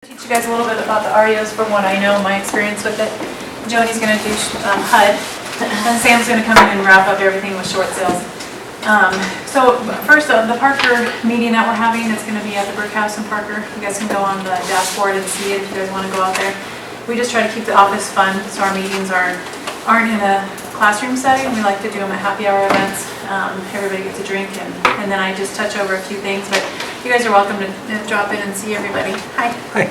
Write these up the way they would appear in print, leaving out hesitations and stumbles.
Teach you guys a little bit about the REOs from what I know, my experience with it. Joni's going to do HUD, and Sam's going to come in and wrap up everything with short sales. So first, the Parker meeting that we're having, it's going to be at the Brick House in Parker. You guys can go on the dashboard and see it if you guys want to go out there. We just try to keep the office fun, so our meetings aren't in a classroom setting. We like to do them at happy hour events. Everybody gets a drink, and then I just touch over a few things. But you guys are welcome to drop in and see everybody. Hi. Hi.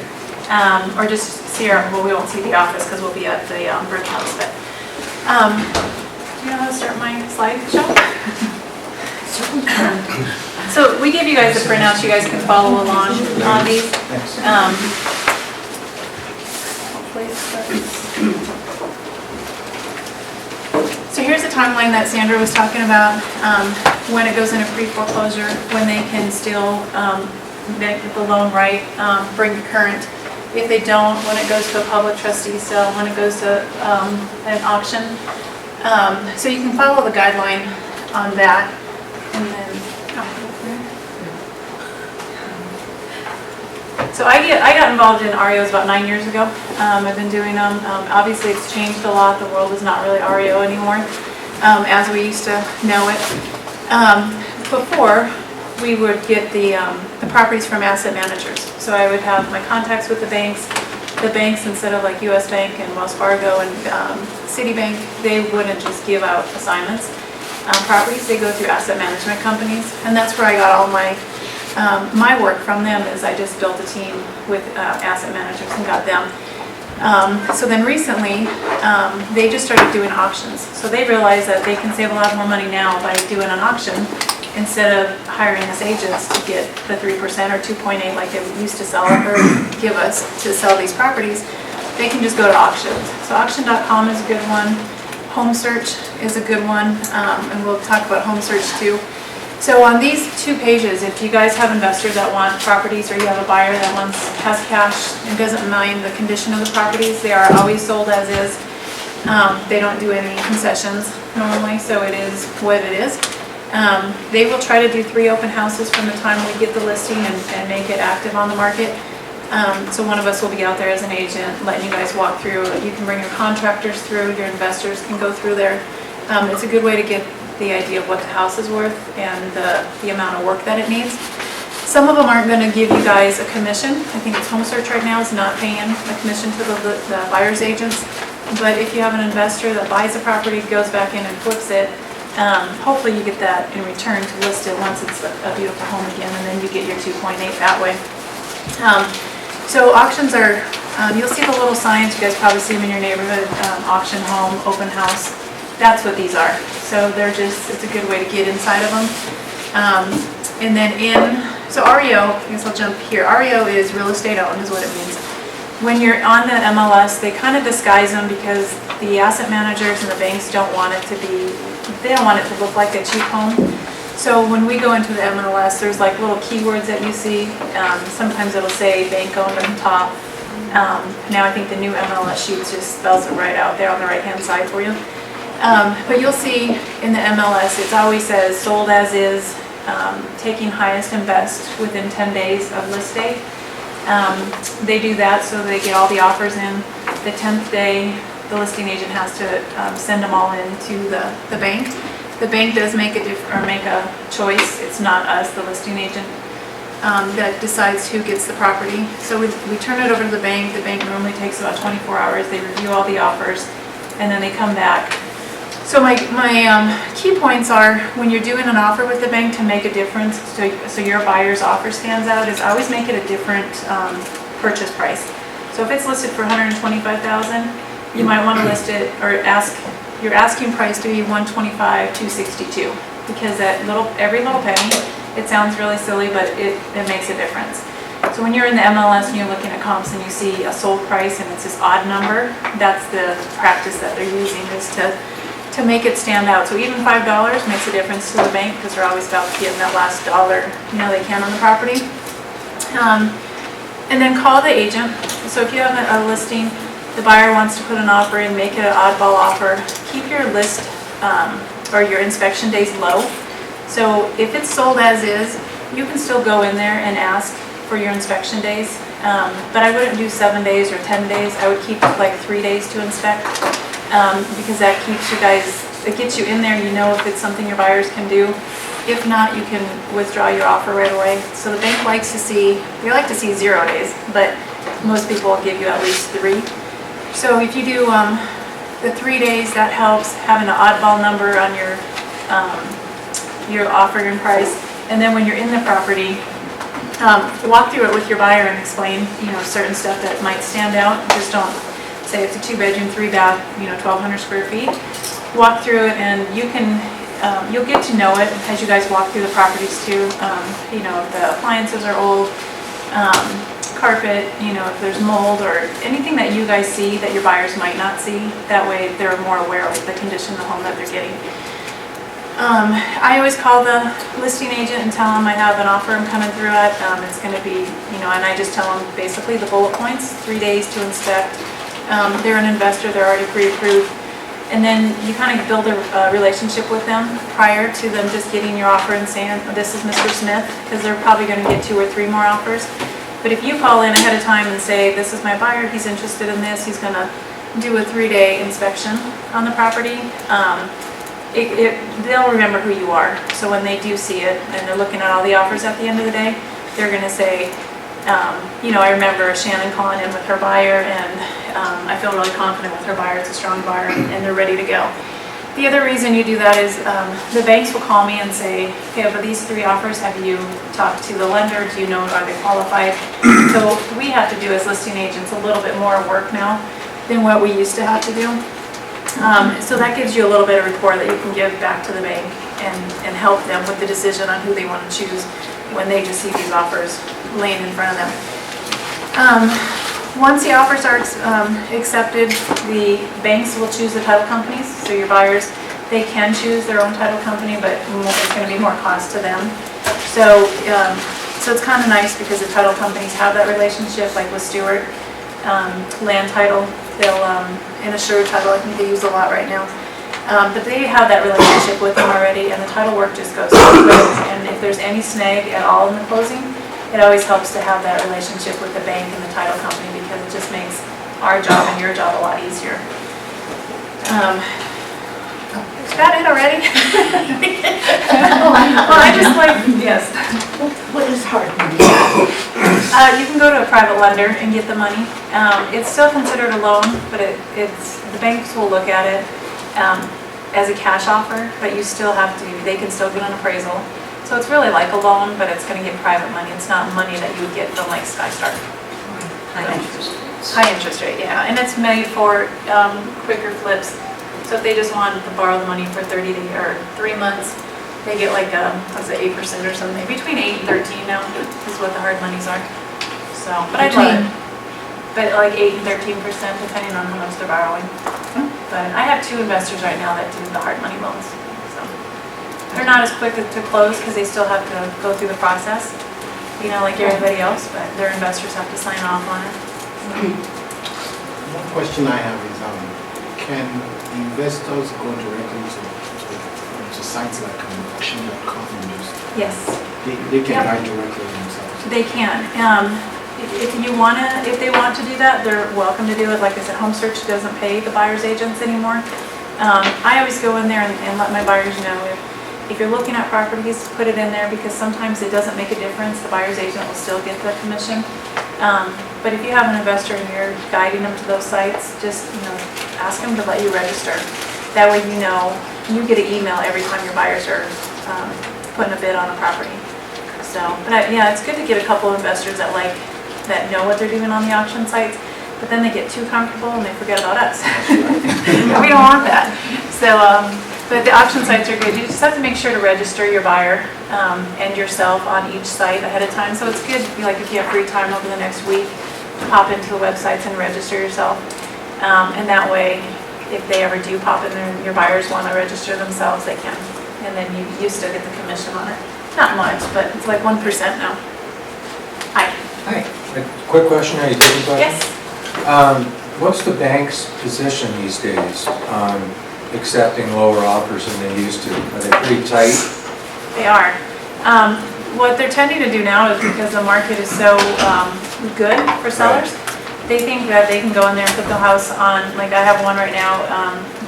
Or just see our, well, we won't see the office because we'll be at the Brick House. But do you know how to start my slideshow? So we give you guys the printouts. You guys can follow along on these. Hopefully it starts. So here's the timeline that Sandra was talking about. When it goes into pre-foreclosure, when they can still make the loan right, bring it current. If they don't, when it goes to a public trustee sale, when it goes to an auction. So you can follow the guideline on that. And then, so I got involved in REOs about 9 years ago. I've been doing them. Obviously it's changed a lot. The world is not really REO anymore as we used to know it. Before, we would get the properties from asset managers. So I would have my contacts with the banks. The banks, instead of like US Bank and Wells Fargo and Citibank, they wouldn't just give out assignments. Properties, they go through asset management companies. And that's where I got all my work from them. Is I just built a team with asset managers and got them. So then recently, they just started doing auctions. So they realized that they can save a lot more money now by doing an auction instead of hiring us agents to get the 3% or 2.8 like they used to sell or give us to sell these properties. They can just go to auctions. So auction.com is a good one. Home Search is a good one, and we'll talk about Home Search too. So on these 2 pages, if you guys have investors that want properties or you have a buyer that has cash and doesn't mind the condition of the properties, they are always sold as is. They don't do any concessions normally, so it is what it is. They will try to do 3 open houses from the time we get the listing and make it active on the market. So one of us will be out there as an agent, letting you guys walk through. You can bring your contractors through, your investors can go through there. It's a good way to get the idea of what the house is worth and the amount of work that it needs. Some of them aren't going to give you guys a commission. I think it's Home Search right now is not paying a commission to the buyer's agents. But if you have an investor that buys a property, goes back in and flips it, hopefully you get that in return to list it once it's a beautiful home again, and then you get your 2.8 that way. So auctions are, you'll see the little signs, you guys probably see them in your neighborhood, auction home, open house. That's what these are. So they're just, it's a good way to get inside of them. And then so REO, I guess I'll jump here. REO is real estate owned is what it means. When you're on the MLS, they kind of disguise them because the asset managers and the banks don't want it to be, they don't want it to look like a cheap home. So when we go into the MLS, there's like little keywords that you see. Sometimes it'll say bank owned on top. Now I think the new MLS sheets just spells it right out there on the right hand side for you. But you'll see in the MLS, it always says sold as is, taking highest and best within 10 days of list date. They do that so they get all the offers in. The 10th day, the listing agent has to send them all in to the bank. The bank does make a choice. It's not us, the listing agent, that decides who gets the property. So we turn it over to the bank. The bank normally takes about 24 hours. They review all the offers, and then they come back. So my key points are when you're doing an offer with the bank to make a difference, so your buyer's offer stands out, is always make it a different purchase price. So if it's listed for $125,000, you might want to list it or ask your asking price to be $125,262, because every little penny, it sounds really silly, but it makes a difference. So when you're in the MLS and you're looking at comps and you see a sold price and it's this odd number, that's the practice that they're using, is to make it stand out. So even $5 makes a difference to the bank because they're always about getting that last dollar they can on the property. And then call the agent. So if you have a listing, the buyer wants to put an offer in, make it an oddball offer, keep your list or your inspection days low. So if it's sold as is, you can still go in there and ask for your inspection days But I wouldn't do 7 days or 10 days. I would keep like 3 days to inspect, because that keeps you guys, it gets you in there, you know if it's something your buyers can do. If not, you can withdraw your offer right away. So the bank likes to see, they like to see 0 days, but most people will give you at least 3. So if you do the 3 days, that helps having an oddball number on your offering price. And then when you're in the property, walk through it with your buyer and explain, certain stuff that might stand out. Just don't say it's a 2-bedroom, 3-bath, 1,200 square feet. Walk through it, and you can, you'll get to know it as you guys walk through the properties too. If the appliances are old, carpet, if there's mold or anything that you guys see that your buyers might not see. That way they're more aware of the condition of the home that they're getting. I always call the listing agent and tell them I have an offer I'm coming through at. It's going to be, and I just tell them basically the bullet points, 3 days to inspect. They're an investor, they're already pre-approved. And then you kind of build a relationship with them prior to them just getting your offer and saying, this is Mr. Smith, because they're probably going to get 2 or 3 more offers. But if you call in ahead of time and say, this is my buyer, he's interested in this, he's going to do a 3-day inspection on the property, they'll remember who you are. So when they do see it and they're looking at all the offers at the end of the day, they're going to say, I remember Shannon calling in with her buyer, and I feel really confident with her buyer. It's a strong buyer, and they're ready to go. The other reason you do that is the banks will call me and say, okay, but these 3 offers, have you talked to the lender? Do you know, are they qualified? So what we have to do as listing agents a little bit more work now than what we used to have to do. So that gives you a little bit of rapport that you can give back to the bank and help them with the decision on who they want to choose when they just see these offers laying in front of them. Once the offers are accepted, the banks will choose the title companies. So your buyers, they can choose their own title company, but it's going to be more cost to them. So it's kind of nice because the title companies have that relationship, like with Stewart, Land Title, they'll, and Assured Title, I think they use a lot right now. But they have that relationship with them already, and the title work just goes so quick. And if there's any snag at all in the closing, it always helps to have that relationship with the bank and the title company, because it just makes our job and your job a lot easier. Is that it already? Well, I just like, yes. What is hard money? You can go to a private lender and get the money. It's still considered a loan, but it's the banks will look at it as a cash offer, but you still have to, they can still get an appraisal. So it's really like a loan, but it's going to get private money. It's not money that you would get from like SkyStar. High interest rate, yeah. And it's made for quicker flips. So if they just wanted to borrow the money for 30 days or 3 months, they get like 8% or something. Between 8 and 13 now is what the hard monies are. So, but I love it. But like 8 and 13%, depending on how much they're borrowing. But I have 2 investors right now that do the hard money loans. So they're not as quick to close because they still have to go through the process, like everybody else. But their investors have to sign off on it. One question I have is, can investors go directly to sites like auction.com and just Yes. they can buy directly themselves? They can. If they want to do that, they're welcome to do it. Like I said, Home Search doesn't pay the buyer's agents anymore. I always go in there and let my buyers know if you're looking at properties, put it in there, because sometimes it doesn't make a difference. The buyer's agent will still get the commission. But if you have an investor and you're guiding them to those sites, just ask them to let you register. That way you get an email every time your buyers are putting a bid on a property. So, but yeah, it's good to get a couple of investors that know what they're doing on the auction sites, but then they get too comfortable and they forget about us. We don't want that. So, but the auction sites are good. You just have to make sure to register your buyer and yourself on each site ahead of time. So it's good, like if you have free time over the next week, pop into the websites and register yourself. And that way, if they ever do pop in there and your buyers want to register themselves, they can. And then you still get the commission on it. Not much, but it's like 1% now. Hi. Hi. A quick question, are you taking questions? Yes. What's the bank's position these days on accepting lower offers than they used to? Are they pretty tight? They are. What they're tending to do now is because the market is so good for sellers. They think that they can go in there and put the house on, like I have one right now,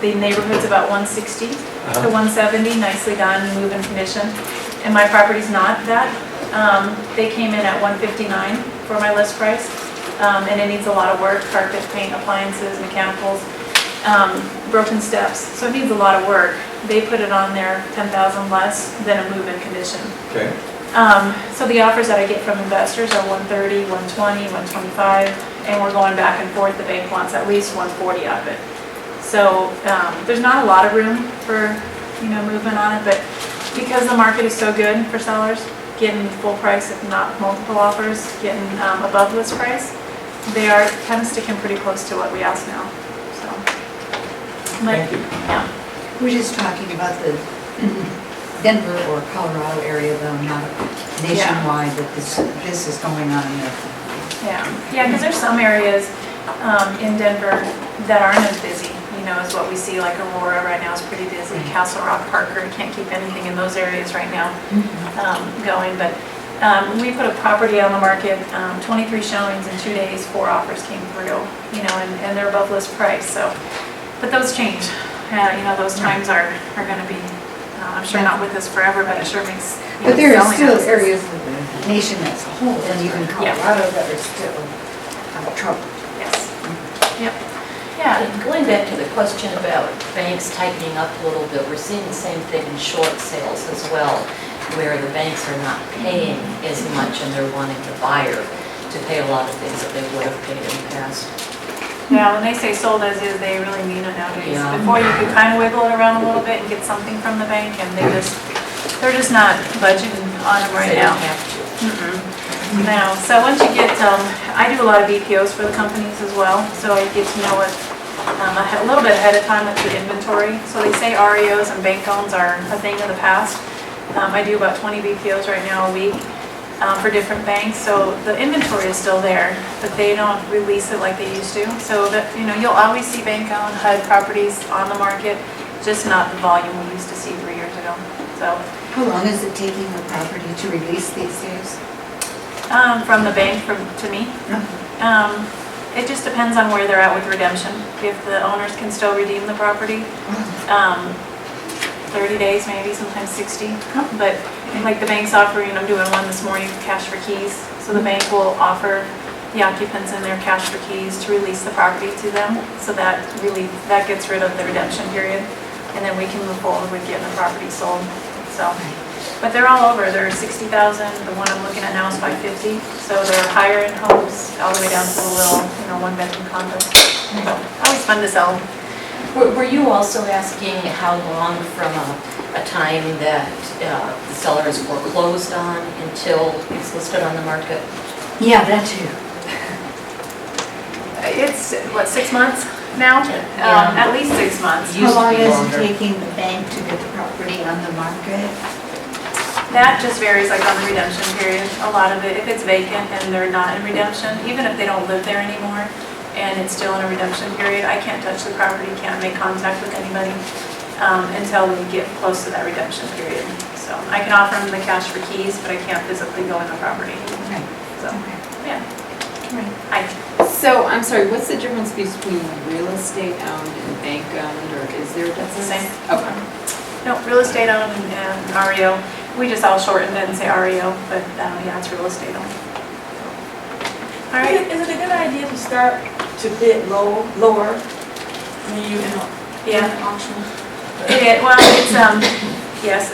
the neighborhood's about 160 to 170, nicely done, move-in condition. And my property's not that. They came in at 159 for my list price. And it needs a lot of work, carpet, paint, appliances, mechanicals, broken steps. So it needs a lot of work. They put it on there 10,000 less than a move-in condition. Okay. So the offers that I get from investors are 130, 120, 125, and we're going back and forth. The bank wants at least 140 out of it. So there's not a lot of room for, movement on it, but because the market is so good for sellers, getting full price, if not multiple offers, getting above list price, they are kind of sticking pretty close to what we ask now. So, but, Thank you. yeah. We're just talking about the Denver or Colorado area though, not nationwide, that this is going on there. Yeah, because there's some areas in Denver that aren't as busy, as what we see, like Aurora right now is pretty busy, Castle Rock, Parker, you can't keep anything in those areas right now going, but we put a property on the market, 23 showings in 2 days, 4 offers came through, and they're above list price, so, but those change, those times are going to be, I'm sure not with us forever, but it sure makes, But there are selling still houses. areas of the nation as a whole, and even Colorado, that are still having trouble. Yes, yep, yeah. And going back to the question about banks tightening up a little bit, we're seeing the same thing in short sales as well, where the banks are not paying as much and they're wanting the buyer to pay a lot of things that they would have paid in the past. Yeah, when they say sold as is, they really mean it nowadays. Yeah. Before you could kind of wiggle it around a little bit and get something from the bank, and they're just not budgeting on them right They now. don't have to. No, so once you get, I do a lot of BPOs for the companies as well, so I get to know it a little bit ahead of time with the inventory. So they say REOs and bank loans are a thing of the past. I do about 20 BPOs right now a week for different banks, so the inventory is still there, but they don't release it like they used to. So that, you'll always see bank-owned HUD properties on the market, just not the volume we used to see 3 years ago. So How long is it taking the property to release these days? from the bank to me, it just depends on where they're at with redemption. If the owners can still redeem the property, 30 days maybe, sometimes 60. But like the bank's offering, I'm doing one this morning, cash for keys. So the bank will offer the occupants in their cash for keys to release the property to them. So that gets rid of the redemption period. And then we can move forward with getting the property sold. So, but they're all over. They're 60,000. The one I'm looking at now is 550. So they're higher end homes all the way down to the little, 1-bedroom condo. So always fun to sell. Were you also asking how long from a time that the seller is foreclosed on until it's listed on the market? Yeah, that too. It's, 6 months now? Yeah. At least 6 months. Used How long to be is longer. it taking the bank to get the property on the market? That just varies like on the redemption period. A lot of it, if it's vacant and they're not in redemption, even if they don't live there anymore and it's still in a redemption period, I can't touch the property, can't make contact with anybody until we get close to that redemption period. So I can offer them the cash for keys, but I can't physically go in the property. Okay. So, Okay. yeah. Right. So, I'm sorry, what's the difference between real estate owned and bank owned, or is there a That's the difference? same. Okay. No, real estate owned and REO. We just all shortened it and say REO, but yeah, it's real estate owned. All right. Is it a good idea to start to bid lower when you in Yeah. an auction? Well, it's, yes.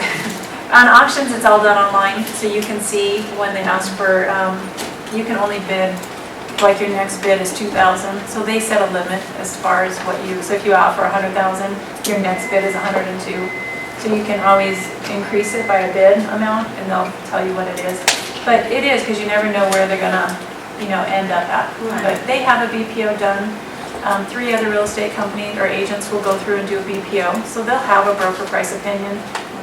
On auctions, it's all done online, so you can see when they ask for, you can only bid, like your next bid is 2,000. So they set a limit as far as so if you offer 100,000, your next bid is 102. So you can always increase it by a bid amount and they'll tell you what it is. But it is, because you never know where they're gonna, end up at. Right. But they have a BPO done. 3 other real estate companies or agents will go through and do a BPO. So they'll have a broker price opinion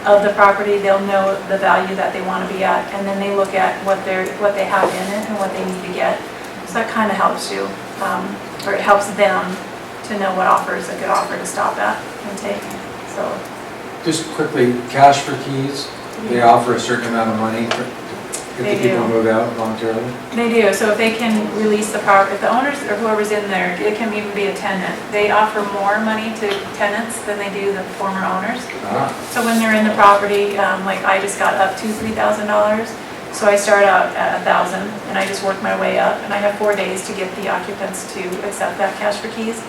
of the property. They'll know the value that they want to be at, and then they look at what they have in it and what they need to get. So that kind of helps you, or it helps them to know what offers a good offer to stop at and take. So Just quickly, cash for keys, they offer a certain amount of money If They the people do. move out voluntarily? They do, so if they can release the property, if the owners or whoever's in there, it can even be a tenant. They offer more money to tenants than they do the former owners. Ah, So when they're in the property, like I just got up to $3,000. So I start out at 1,000 and I just work my way up and I have 4 days to get the occupants to accept that cash for keys.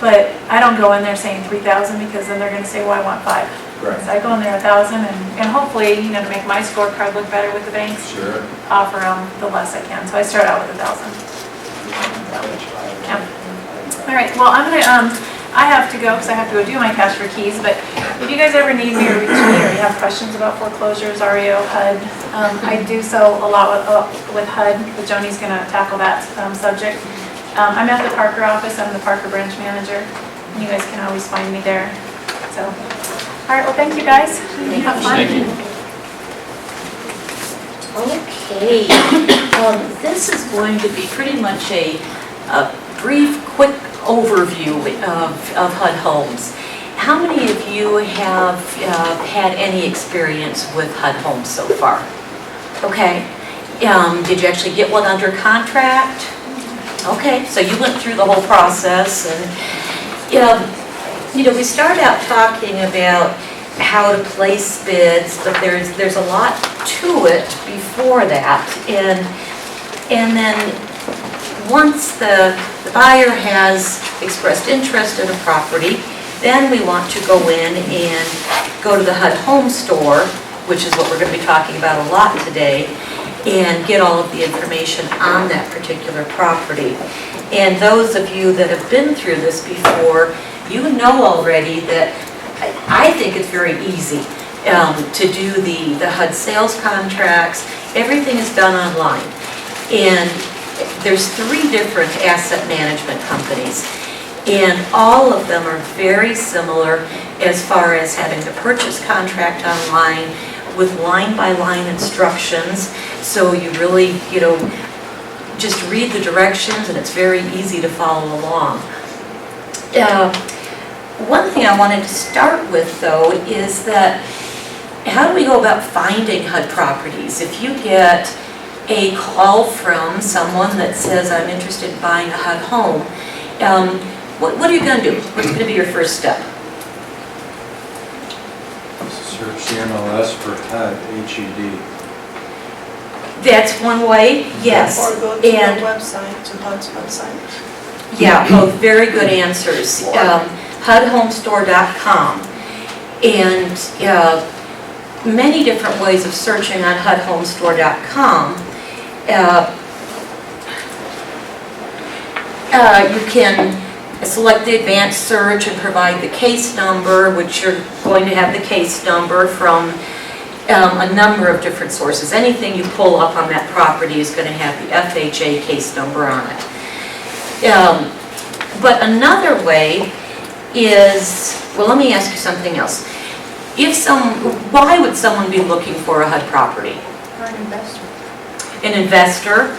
But I don't go in there saying 3,000 because then they're gonna say, well, I want 5. right. So I go in there 1,000 and hopefully, you know, to make my scorecard look better with the banks, Sure. offer them the less I can. So I start out with 1,000. Yeah. All right, well, I have to go because I have to go do my cash for keys, but if you guys ever need me or reach me or you have questions about foreclosures, REO, HUD, I do so a lot with HUD, but Joni's gonna tackle that subject. I'm at the Parker office, I'm the Parker branch manager, and you guys can always find me there, so. All right, well, thank you guys. Have fun. Okay, this is going to be pretty much a brief, quick overview of HUD Homes. How many of you have had any experience with HUD Homes so far? Okay, did you actually get one under contract? Okay, so you went through the whole process, and you know, we start out talking about how to place bids, but there's a lot to it before that, and then once the buyer has expressed interest in a property, then we want to go in and go to the HUD Home Store, which is what we're going to be talking about a lot today, and get all of the information on that particular property. And those of you that have been through this before, you know already that I think it's very easy to do the HUD sales contracts. Everything is done online. And there's 3 different asset management companies. And all of them are very similar as far as having the purchase contract online with line-by-line instructions. So you really, you know, just read the directions and it's very easy to follow along. One thing I wanted to start with, though, is that how do we go about finding HUD properties? If you get a call from someone that says, I'm interested in buying a HUD home, what are you going to do? What's going to be your first step? Search the MLS for HUD, H-U-D. That's one way, yes. Or go to the And website, to HUD's website. yeah, both very good answers. HUDHomestore.com, and many different ways of searching on HUDHomestore.com. You can select the advanced search and provide the case number, which you're going to have the case number from a number of different sources. Anything you pull up on that property is going to have the FHA case number on it. But another way is, well, let me ask you something else. Why would someone be looking for a HUD property? Or an investor. An investor,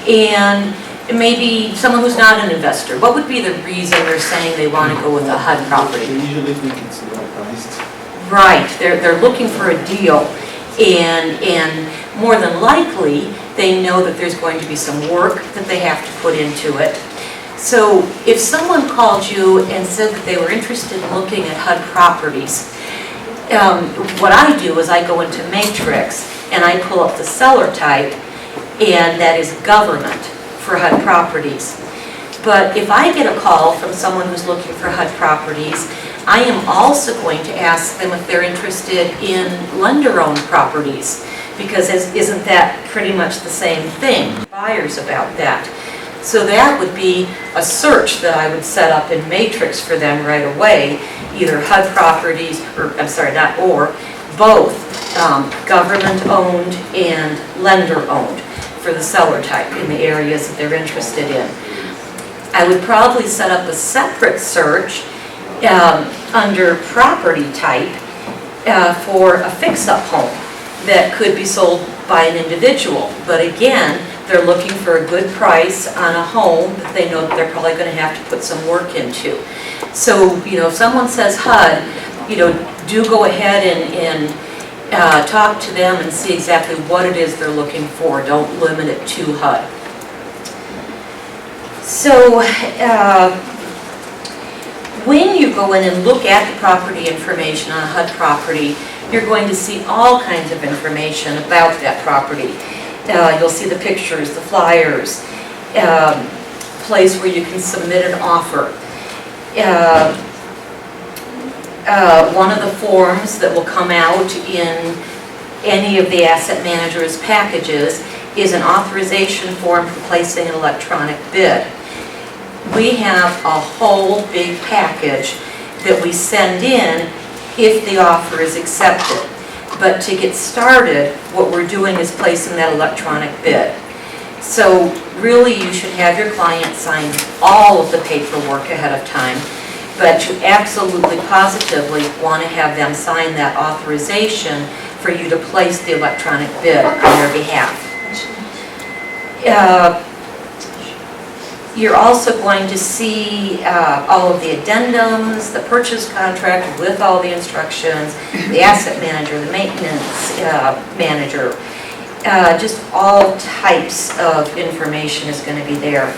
and maybe someone who's not an investor. What would be the reason they're saying they want to go with a HUD property? They usually think it's well priced. Right, they're looking for a deal, and more than likely, they know that there's going to be some work that they have to put into it. So if someone called you and said that they were interested in looking at HUD properties, what I do is I go into Matrix and I pull up the seller type, and that is government for HUD properties. But if I get a call from someone who's looking for HUD properties, I am also going to ask them if they're interested in lender-owned properties, because isn't that pretty much the same thing? Buyers about that. So that would be a search that I would set up in Matrix for them right away, either HUD properties, or I'm sorry, not or, both government-owned and lender-owned for the seller type in the areas that they're interested in. I would probably set up a separate search under property type for a fix-up home that could be sold by an individual. But again, they're looking for a good price on a home that they know that they're probably going to have to put some work into. So, you know, if someone says HUD, you know, do go ahead and talk to them and see exactly what it is they're looking for. Don't limit it to HUD. So when you go in and look at the property information on a HUD property, you're going to see all kinds of information about that property. You'll see the pictures, the flyers, place where you can submit an offer. One of the forms that will come out in any of the asset manager's packages is an authorization form for placing an electronic bid. We have a whole big package that we send in if the offer is accepted. But to get started, what we're doing is placing that electronic bid. So really, you should have your client sign all of the paperwork ahead of time, but you absolutely positively want to have them sign that authorization for you to place the electronic bid on their behalf. You're also going to see all of the addendums, the purchase contract with all the instructions, the asset manager, the maintenance manager, just all types of information is going to be there.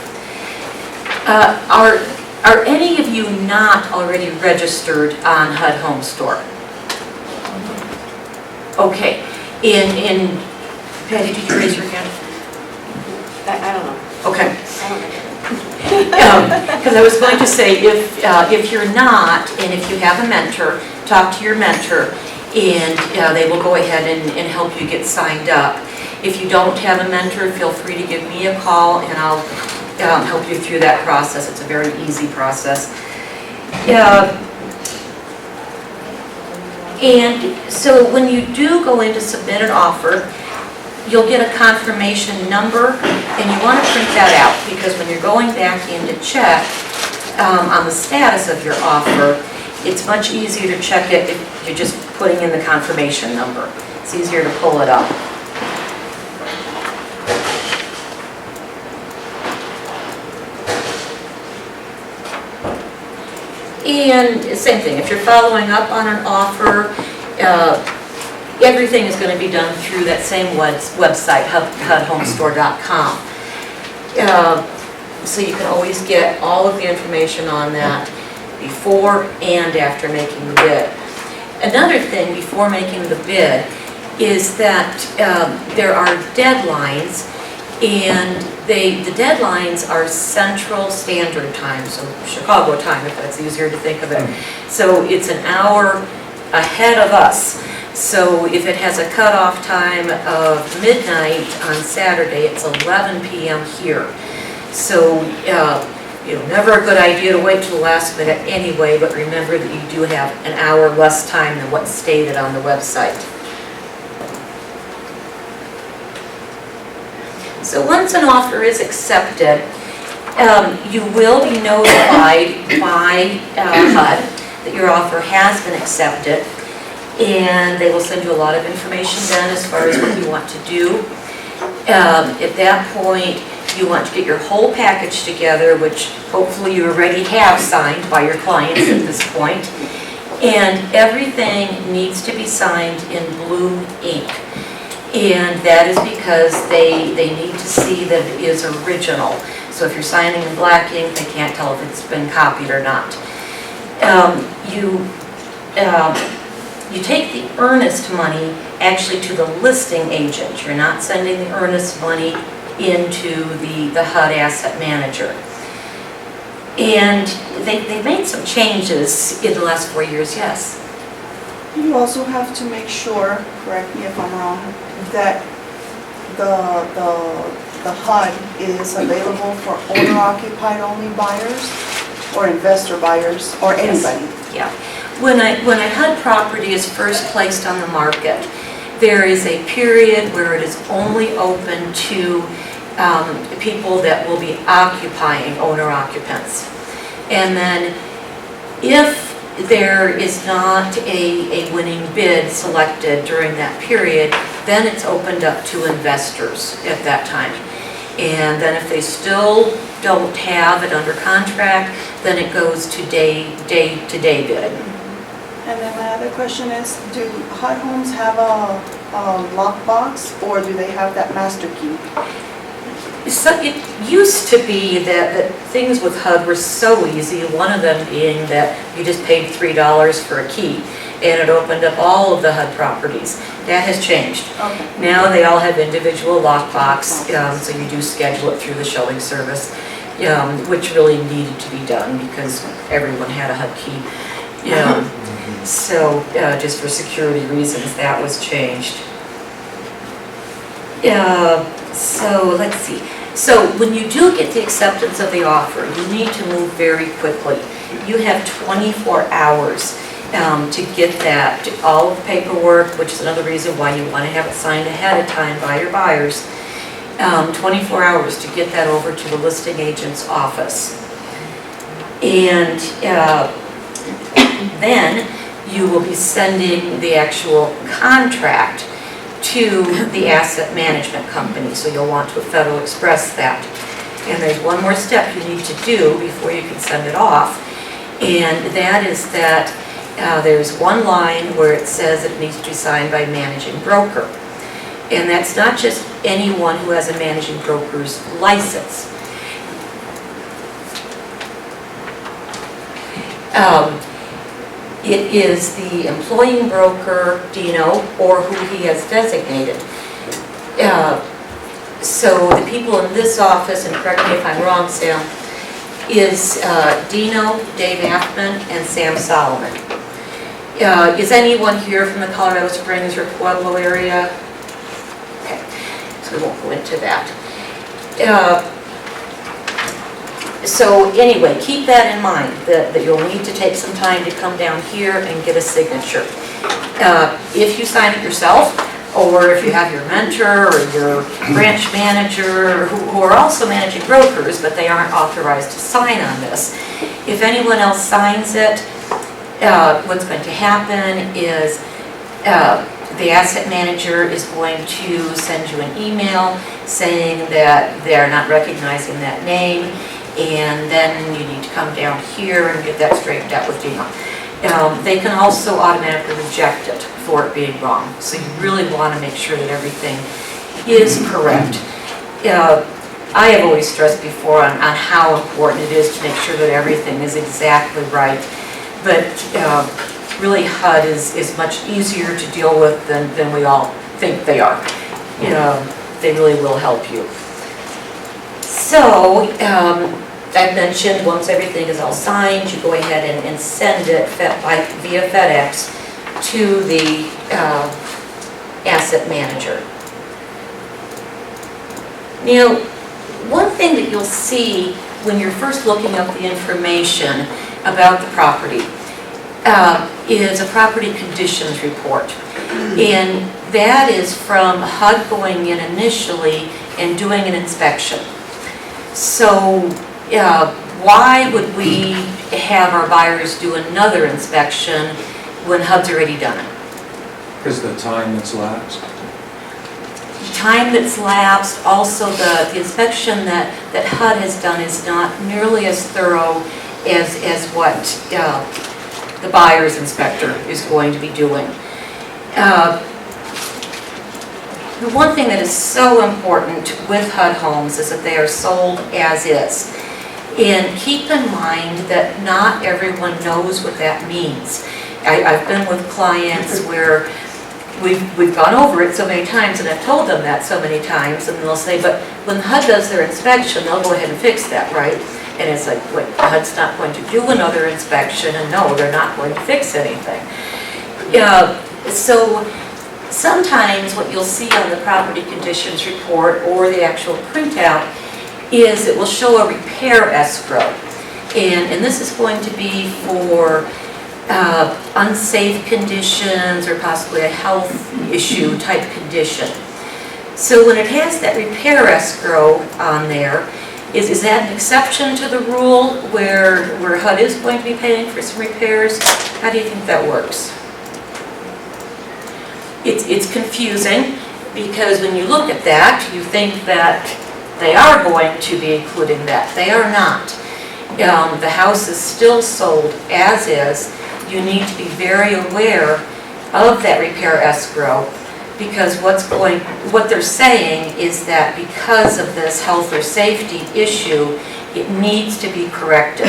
Are any of you not already registered on HUD Home Store? Okay. Patty, did you raise your hand? I don't know. Okay. I don't know. Because I was going to say, if you're not, and if you have a mentor, talk to your mentor, and they will go ahead and help you get signed up. If you don't have a mentor, feel free to give me a call, and I'll help you through that process. It's a very easy process. And so when you do go in to submit an offer, you'll get a confirmation number, and you want to print that out, because when you're going back in to check on the status of your offer, it's much easier to check it if you're just putting in the confirmation number. It's easier to pull it up. And same thing, if you're following up on an offer, everything is going to be done through that same website, HUDhomestore.com. So you can always get all of the information on that before and after making the bid. Another thing before making the bid is that there are deadlines, and the deadlines are Central Standard Time, so Chicago time, if that's easier to think of it. So it's an hour ahead of us. So if it has a cutoff time of midnight on Saturday, it's 11 p.m. here. So, never a good idea to wait till the last minute anyway, but remember that you do have an hour less time than what's stated on the website. So once an offer is accepted, you will be notified by HUD that your offer has been accepted. And they will send you a lot of information then as far as what you want to do. At that point, you want to get your whole package together, which hopefully you already have signed by your clients at this point. And everything needs to be signed in blue ink. And that is because they need to see that it is original. So if you're signing in black ink, they can't tell if it's been copied or not. You take the earnest money actually to the listing agent. You're not sending the earnest money into the HUD asset manager. And they've made some changes in the last 4 years, yes. You also have to make sure, correct me if I'm wrong, that the HUD is available for owner-occupied only buyers or investor buyers or anybody. Yeah. When a HUD property is first placed on the market, there is a period where it is only open to people that will be occupying owner-occupants. And then if there is not a winning bid selected during that period, then it's opened up to investors at that time. And then if they still don't have it under contract, then it goes to day-to-day bidding. And then my other question is, do HUD homes have a lockbox, or do they have that master key? So it used to be that things with HUD were so easy, one of them being that you just paid $3 for a key, and it opened up all of the HUD properties. That has changed. Okay. Now they all have individual lockbox, so you do schedule it through the shelving service, which really needed to be done because everyone had a HUD key. So just for security reasons, that was changed. So let's see. So when you do get the acceptance of the offer, you need to move very quickly. You have 24 hours to get that, all of the paperwork, which is another reason why you want to have it signed ahead of time by your buyers. 24 hours to get that over to the listing agent's office. And then you will be sending the actual contract to the asset management company. So you'll want to Federal Express that. And there's one more step you need to do before you can send it off. And that is that there's one line where it says it needs to be signed by managing broker. And that's not just anyone who has a managing broker's license. It is the employing broker, Dino, or who he has designated. So the people in this office, and correct me if I'm wrong, Sam, is Dino, Dave Ackman, and Sam Solomon. Is anyone here from the Colorado Springs or Pueblo area? Okay, so we won't go into that. So anyway, keep that in mind, that you'll need to take some time to come down here and get a signature. If you sign it yourself, or if you have your mentor or your branch manager who are also managing brokers, but they aren't authorized to sign on this, if anyone else signs it, what's going to happen is the asset manager is going to send you an email saying that they're not recognizing that name, and then you need to come down here and get that straightened out with Dino. They can also automatically reject it for it being wrong, so you really want to make sure that everything is correct. I have always stressed before on how important it is to make sure that everything is exactly right, but really HUD is much easier to deal with than we all think they are. They really will help you. So, I mentioned once everything is all signed, you go ahead and send it via FedEx to the asset manager. Now, one thing that you'll see when you're first looking up the information about the property is a property conditions report. And that is from HUD going in initially and doing an inspection. So why would we have our buyers do another inspection when HUD's already done it? Because the time that's lapsed. Time that's lapsed, also the inspection that HUD has done is not nearly as thorough as what the buyer's inspector is going to be doing. The one thing that is so important with HUD homes is that they are sold as is. And keep in mind that not everyone knows what that means. I've been with clients where we've gone over it so many times, and I've told them that so many times, and they'll say, but when HUD does their inspection, they'll go ahead and fix that, right? And it's like, wait, HUD's not going to do another inspection, and no, they're not going to fix anything. So sometimes what you'll see on the property conditions report or the actual printout is it will show a repair escrow. And this is going to be for unsafe conditions or possibly a health issue type condition. So when it has that repair escrow on there, is that an exception to the rule where HUD is going to be paying for some repairs? How do you think that works? It's confusing because when you look at that, you think that they are going to be including that. They are not. The house is still sold as is, you need to be very aware of that repair escrow, because what they're saying is that because of this health or safety issue, it needs to be corrected.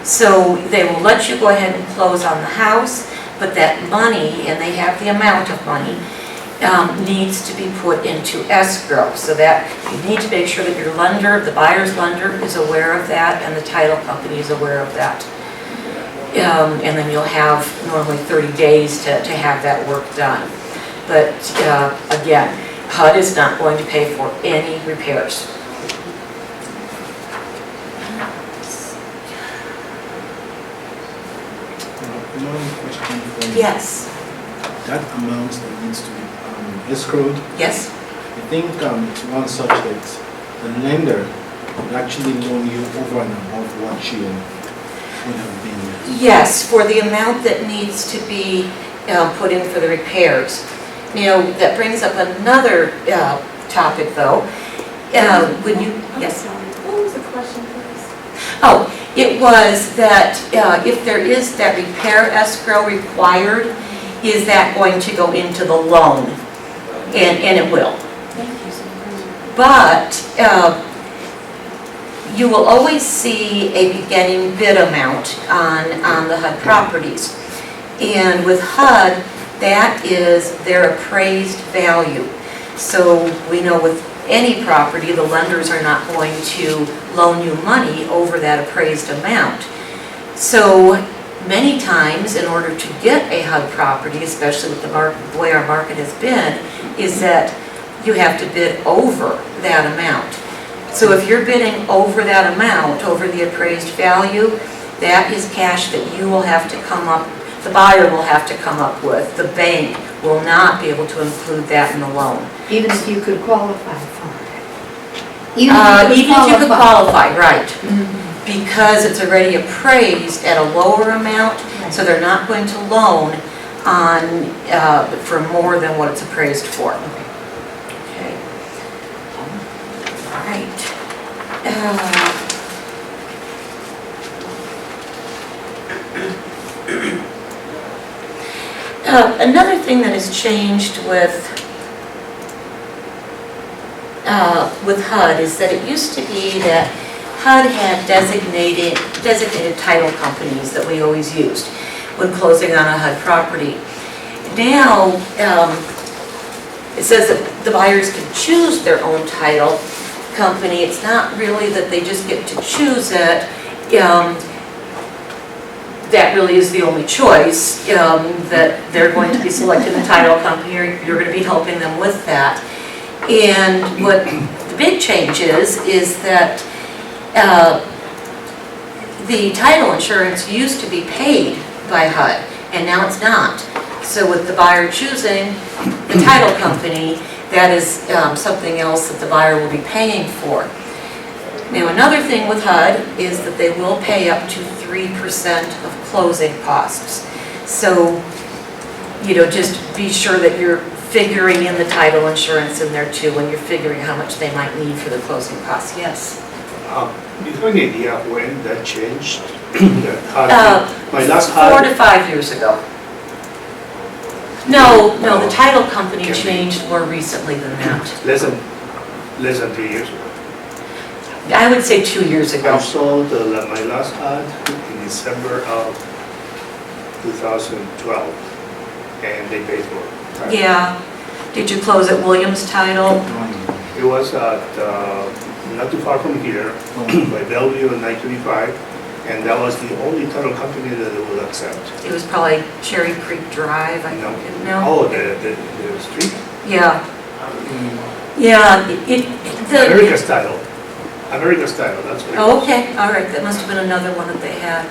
So they will let you go ahead and close on the house, but that money, and they have the amount of money, needs to be put into escrow. So that you need to make sure that your lender, the buyer's lender, is aware of that, and the title company is aware of that. And then you'll have normally 30 days to have that work done. But again, HUD is not going to pay for any repairs. One question for you. Yes, That amount that needs to be escrowed, yes, I think it's one such that the lender would actually loan you over and above what you would have been. yes, for the amount that needs to be put in for the repairs. Now, that brings up another topic though. When you, yes? What was the question, please? Oh, it was that if there is that repair escrow required, is that going to go into the loan? And it will. But you will always see a beginning bid amount on the HUD properties. And with HUD, that is their appraised value. So we know with any property, the lenders are not going to loan you money over that appraised amount. So many times, in order to get a HUD property, especially with the way our market has been, is that you have to bid over that amount. So if you're bidding over that amount, over the appraised value, that is cash that you will have to come up, the buyer will have to come up with. The bank will not be able to include that in the loan. Even if you could qualify for it. Even if you could qualify, right. Mhm. Because it's already appraised at a lower amount, so they're not going to loan on, for more than what it's appraised for. Okay. All right. Another thing that has changed with HUD is that it used to be that HUD had designated title companies that we always used when closing on a HUD property. Now, it says that the buyers can choose their own title company. It's not really that they just get to choose it. That really is the only choice, that they're going to be selecting the title company, or you're going to be helping them with that. And what the big change is that the title insurance used to be paid by HUD, and now it's not. So with the buyer choosing the title company, that is something else that the buyer will be paying for. Now, another thing with HUD is that they will pay up to 3% of closing costs. So, just be sure that you're figuring in the title insurance in there too, when you're figuring how much they might need for the closing costs. Yes? Do you have any idea when that changed? My last 4 to 5 years ago. No, the title company changed more recently than that. less than 3 years ago. I would say 2 years ago. I sold my last HUD in December of 2012, and they paid for it. Yeah. Did you close at Williams Title? It was at, not too far from here, by Bellevue and 925, and that was the only title company that they would accept. It was probably Cherry Creek Drive, I No. think. No? Oh, the street? Yeah. Yeah, America's title. America's title, that's what it was. Oh, okay, all right, that must have been another one that they had.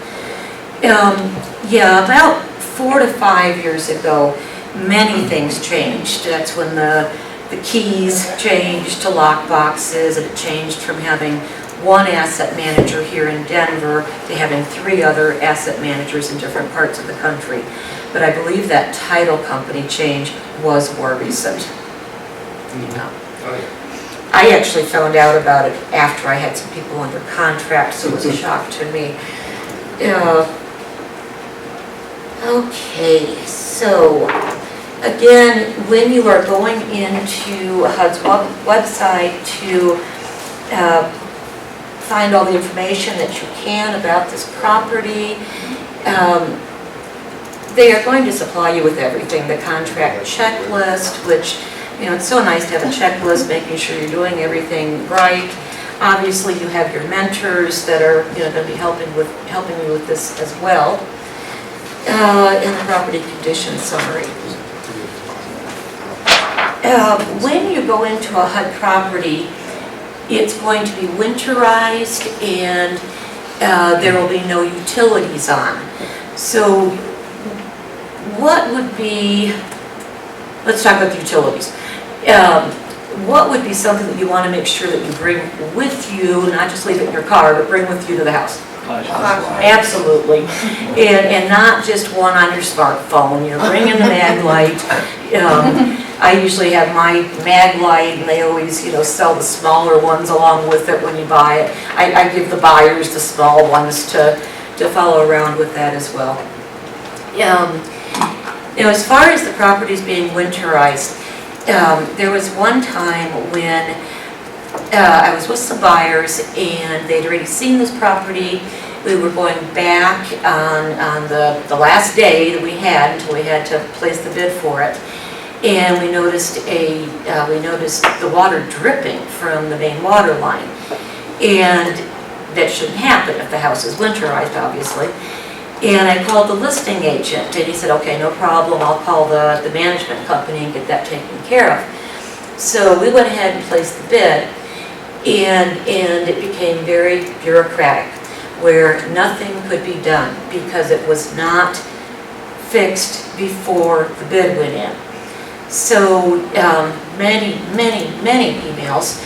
Yeah, about 4 to 5 years ago, many things changed. That's when the keys changed to lock boxes, and it changed from having one asset manager here in Denver to having 3 other asset managers in different parts of the country. But I believe that title company change was more recent. Yeah. Oh, yeah. I actually found out about it after I had some people under contract, so it was a shock to me. Okay, so again, when you are going into HUD's website to find all the information that you can about this property, they are going to supply you with everything, the contract checklist, which, you know, it's so nice to have a checklist, making sure you're doing everything right. Obviously, you have your mentors that are, you know, going to be helping you with this as well. And the property condition summary. When you go into a HUD property, it's going to be winterized and there will be no utilities on. So what would be, let's talk about the utilities. What would be something that you want to make sure that you bring with you, not just leave it in your car, but bring with you to the house? Absolutely. And not just one on your smartphone. You know, bring in the mag light. I usually have my mag light, and they always, you know, sell the smaller ones along with it when you buy it. I give the buyers the small ones to follow around with that as well. You know, as far as the properties being winterized, there was one time when I was with some buyers and they'd already seen this property. We were going back on the last day that we had until we had to place the bid for it. And we noticed the water dripping from the main water line. And that shouldn't happen if the house is winterized, obviously. And I called the listing agent, and he said, okay, no problem, I'll call the management company and get that taken care of. So we went ahead and placed the bid, and it became very bureaucratic, where nothing could be done because it was not fixed before the bid went in. So many emails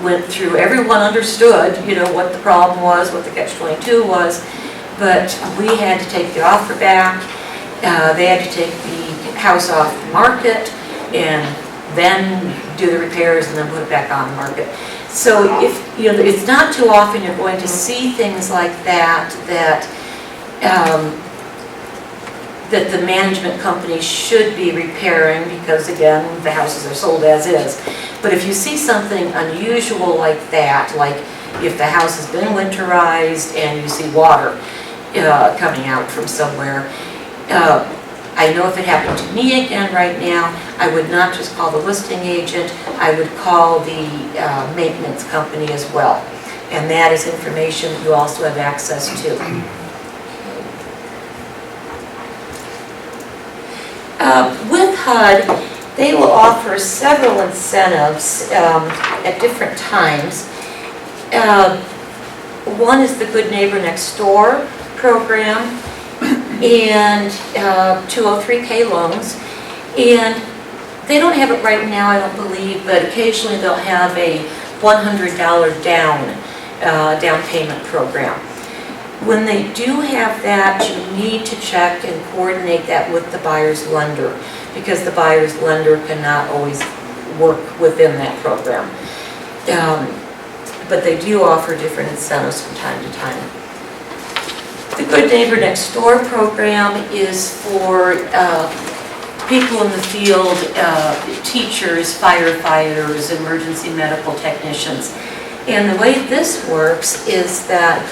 went through. Everyone understood, you know, what the problem was, what the catch-22 was. But we had to take the offer back, they had to take the house off the market, and then do the repairs and then put it back on the market. So if, you know, it's not too often you're going to see things like that, that the management company should be repairing because, again, the houses are sold as is. But if you see something unusual like that, like if the house has been winterized and you see water coming out from somewhere. I know if it happened to me again right now, I would not just call the listing agent, I would call the maintenance company as well. And that is information that you also have access to. With HUD, they will offer several incentives at different times. One is the Good Neighbor Next Door program and 203K loans, and they don't have it right now, I don't believe, but occasionally they'll have a $100 down payment program. When they do have that, you need to check and coordinate that with the buyer's lender, because the buyer's lender cannot always work within that program. But they do offer different incentives from time to time. The Good Neighbor Next Door program is for people in the field, teachers, firefighters, emergency medical technicians. And the way this works is that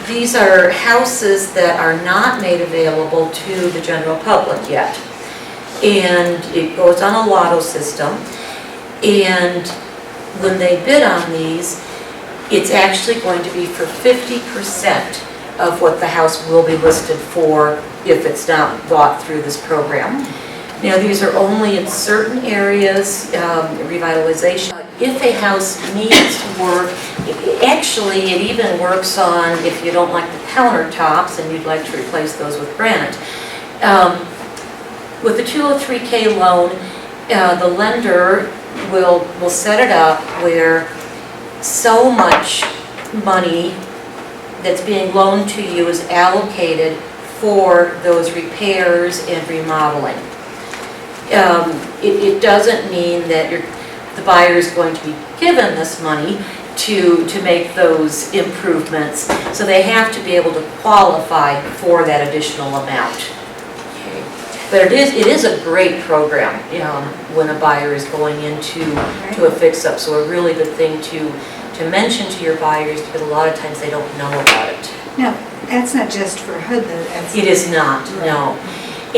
these are houses that are not made available to the general public yet. And it goes on a lotto system. And when they bid on these, it's actually going to be for 50% of what the house will be listed for if it's not bought through this program. Now, these are only in certain areas, revitalization. If a house needs work, actually it even works on if you don't like the countertops and you'd like to replace those with granite. With the 203K loan, the lender will set it up where so much money that's being loaned to you is allocated for those repairs and remodeling. It doesn't mean that the buyer is going to be given this money. to make those improvements. So they have to be able to qualify for that additional amount. Okay. But it is a great program when a buyer is going into a fix-up. So a really good thing to mention to your buyers, because a lot of times they don't know about it. No, that's not just for HUD though, that's. It is not, no.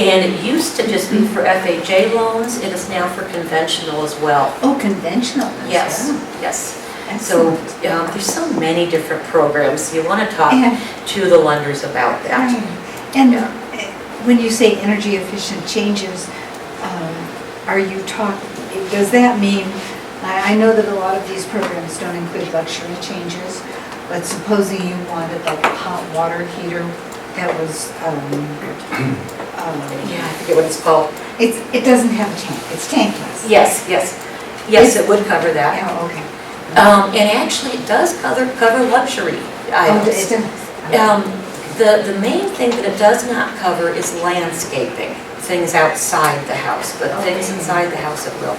And it used to just be for FHA loans. It is now for conventional as well. Oh, conventional as Yes, well. yes. So Excellent. there's so many different programs. You want to talk And- to the lenders about that. Right. And Yeah. when you say energy efficient changes, are you talking, does that mean, I know that a lot of these programs don't include luxury changes, but supposing you wanted like a hot water heater that was, Yeah, I forget what it's called. it doesn't have a tank, it's tankless. Yes, yes. Yes, it would cover that. Yeah, okay. And actually, it does cover luxury Oh, items. it does. The main thing that it does not cover is landscaping, things outside the house, but things inside the house it will.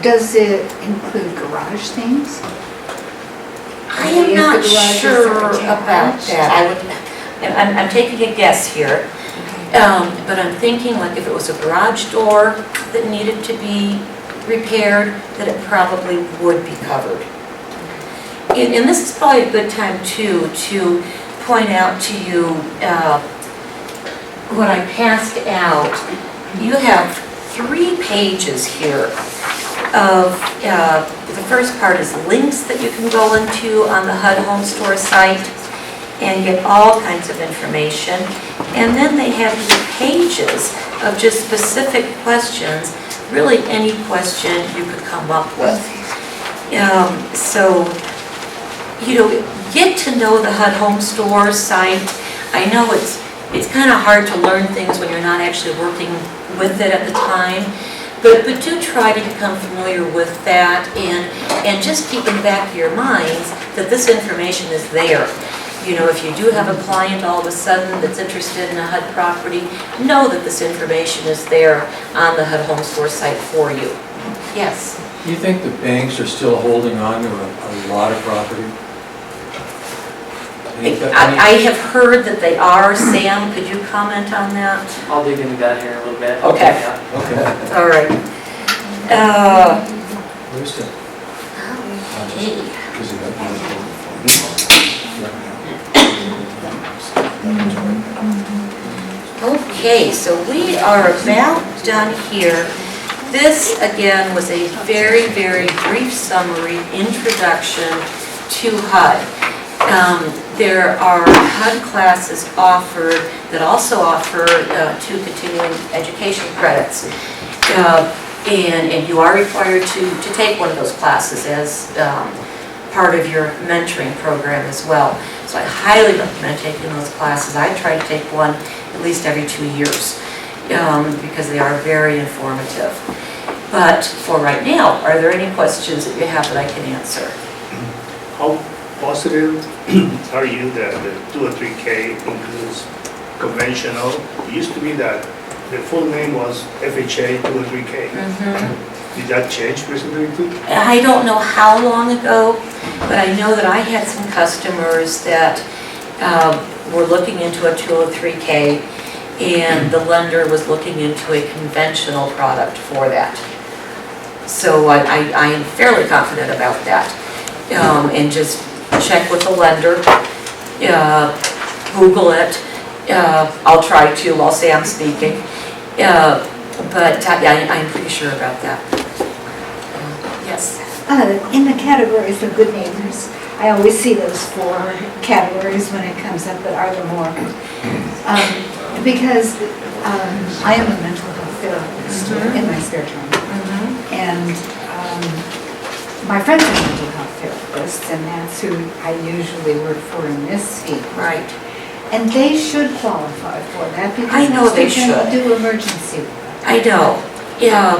Does it include garage things? I am Is not the garage sure attached? about that. I'm taking a guess here, but I'm thinking like if it was a garage door that needed to be repaired, that it probably would be covered. And this is probably a good time too to point out to you what I passed out. You have 3 pages here of, the first part is links that you can go into on the HUD Home Store site and get all kinds of information. And then they have these pages of just specific questions, really any question you could come up with. So, get to know the HUD Home Store site. I know it's kind of hard to learn things when you're not actually working with it at the time, but do try to become familiar with that and just keep in the back of your minds that this information is there. If you do have a client all of a sudden that's interested in a HUD property, know that this information is there on the HUD Home Store site for you. Yes? You think the banks are still holding on to a lot of property? I have heard that they are. Sam, could you comment on that? I'll dig into that here in a little bit. Okay. Yeah. Okay. All right. Where's the? Is it Okay, so we are about done here. This, again, was a very, very brief summary, introduction to HUD. There are HUD classes offered that also offer 2 continuing education credits. And you are required to take one of those classes as part of your mentoring program as well. So I highly recommend taking those classes. I try to take one at least every 2 years because they are very informative. But for right now, are there any questions that you have that I can answer? How positive are you that the 203K includes conventional? It used to be that the full name was FHA 203K. Did that change recently too? I don't know how long ago, but I know that I had some customers that were looking into a 203K, and the lender was looking into a conventional product for that. So I am fairly confident about that. And just check with the lender, Google it. I'll try to while Sam's speaking. But I'm pretty sure about that. Yes. In the categories of good neighbors, I always see those 4 categories when it comes up, but are there more? Because I am a mental health therapist in my spare time. And my friends are mental health therapists, and that's who I usually work for in this field. Right. And they should qualify for that because I know they can should. do emergency work. I know. Yeah.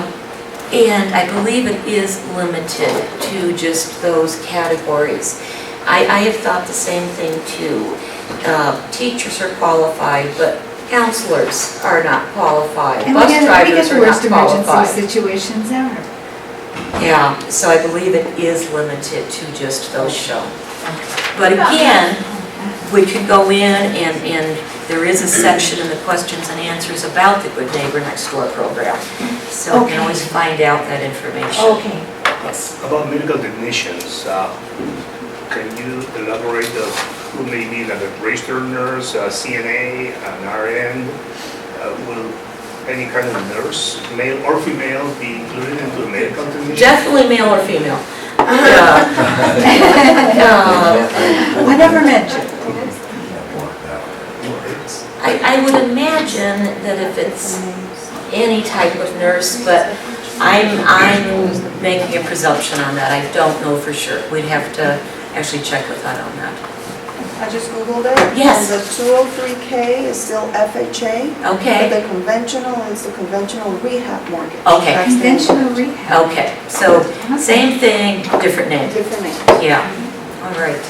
And I believe it is limited to just those categories. I have thought the same thing too. Teachers are qualified, but counselors are not qualified. And Bus we get drivers the are worst not qualified. emergency situations ever. Yeah, so I believe it is limited to just those shown. But again, we could go in and there is a section in the questions and answers about the Good Neighbor Next Door program. So you can always find out that information. Okay. Yes. About medical technicians, can you elaborate who may be like a registered nurse, a CNA, an RN? Will any kind of nurse, male or female, be included into the medical technician? Definitely male or female. I never mentioned. I would imagine that if it's any type of nurse, but I'm making a presumption on that. I don't know for sure. We'd have to actually check with that on that. I just Googled it. Yes. And the 203K is still FHA. Okay. But the conventional is the conventional rehab mortgage. Okay. That's the Conventional rehab. Okay, so same thing, different name. different name. Yeah, all right.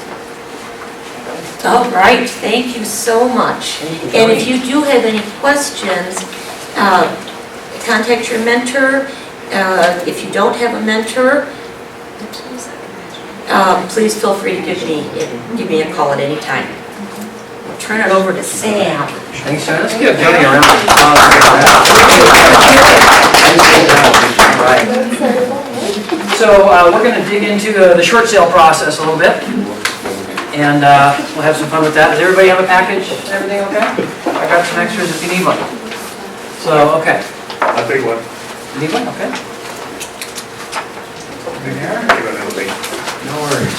All right, thank you so much. And if you do have any questions, contact your mentor. If you don't have a mentor, please feel free to give me a call at any time. I'll turn it over to Sam. Thanks, John. Let's give Jody a round of applause. All right. So we're going to dig into the short sale process a little bit. And we'll have some fun with that. Does everybody have a package and everything okay? I got some extras if you need one. So, okay. I'll take one. You need one? Okay. Give another thing. No worries.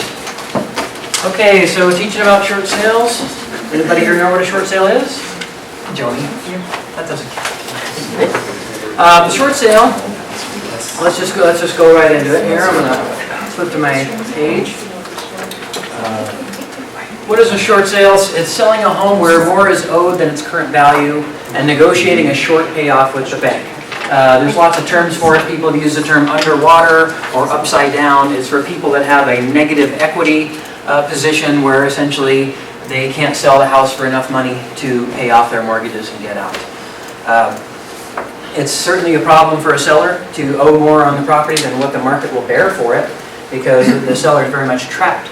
Okay, so teaching about short sales. Anybody here know what a short sale is? Joni? That doesn't count. The short sale, let's just go right into it here. I'm gonna flip to my page. What is a short sale? It's selling a home where more is owed than its current value and negotiating a short payoff with the bank. There's lots of terms for it. People use the term underwater or upside down. It's for people that have a negative equity position where essentially they can't sell the house for enough money to pay off their mortgages and get out. It's certainly a problem for a seller to owe more on the property than what the market will bear for it because the seller is very much trapped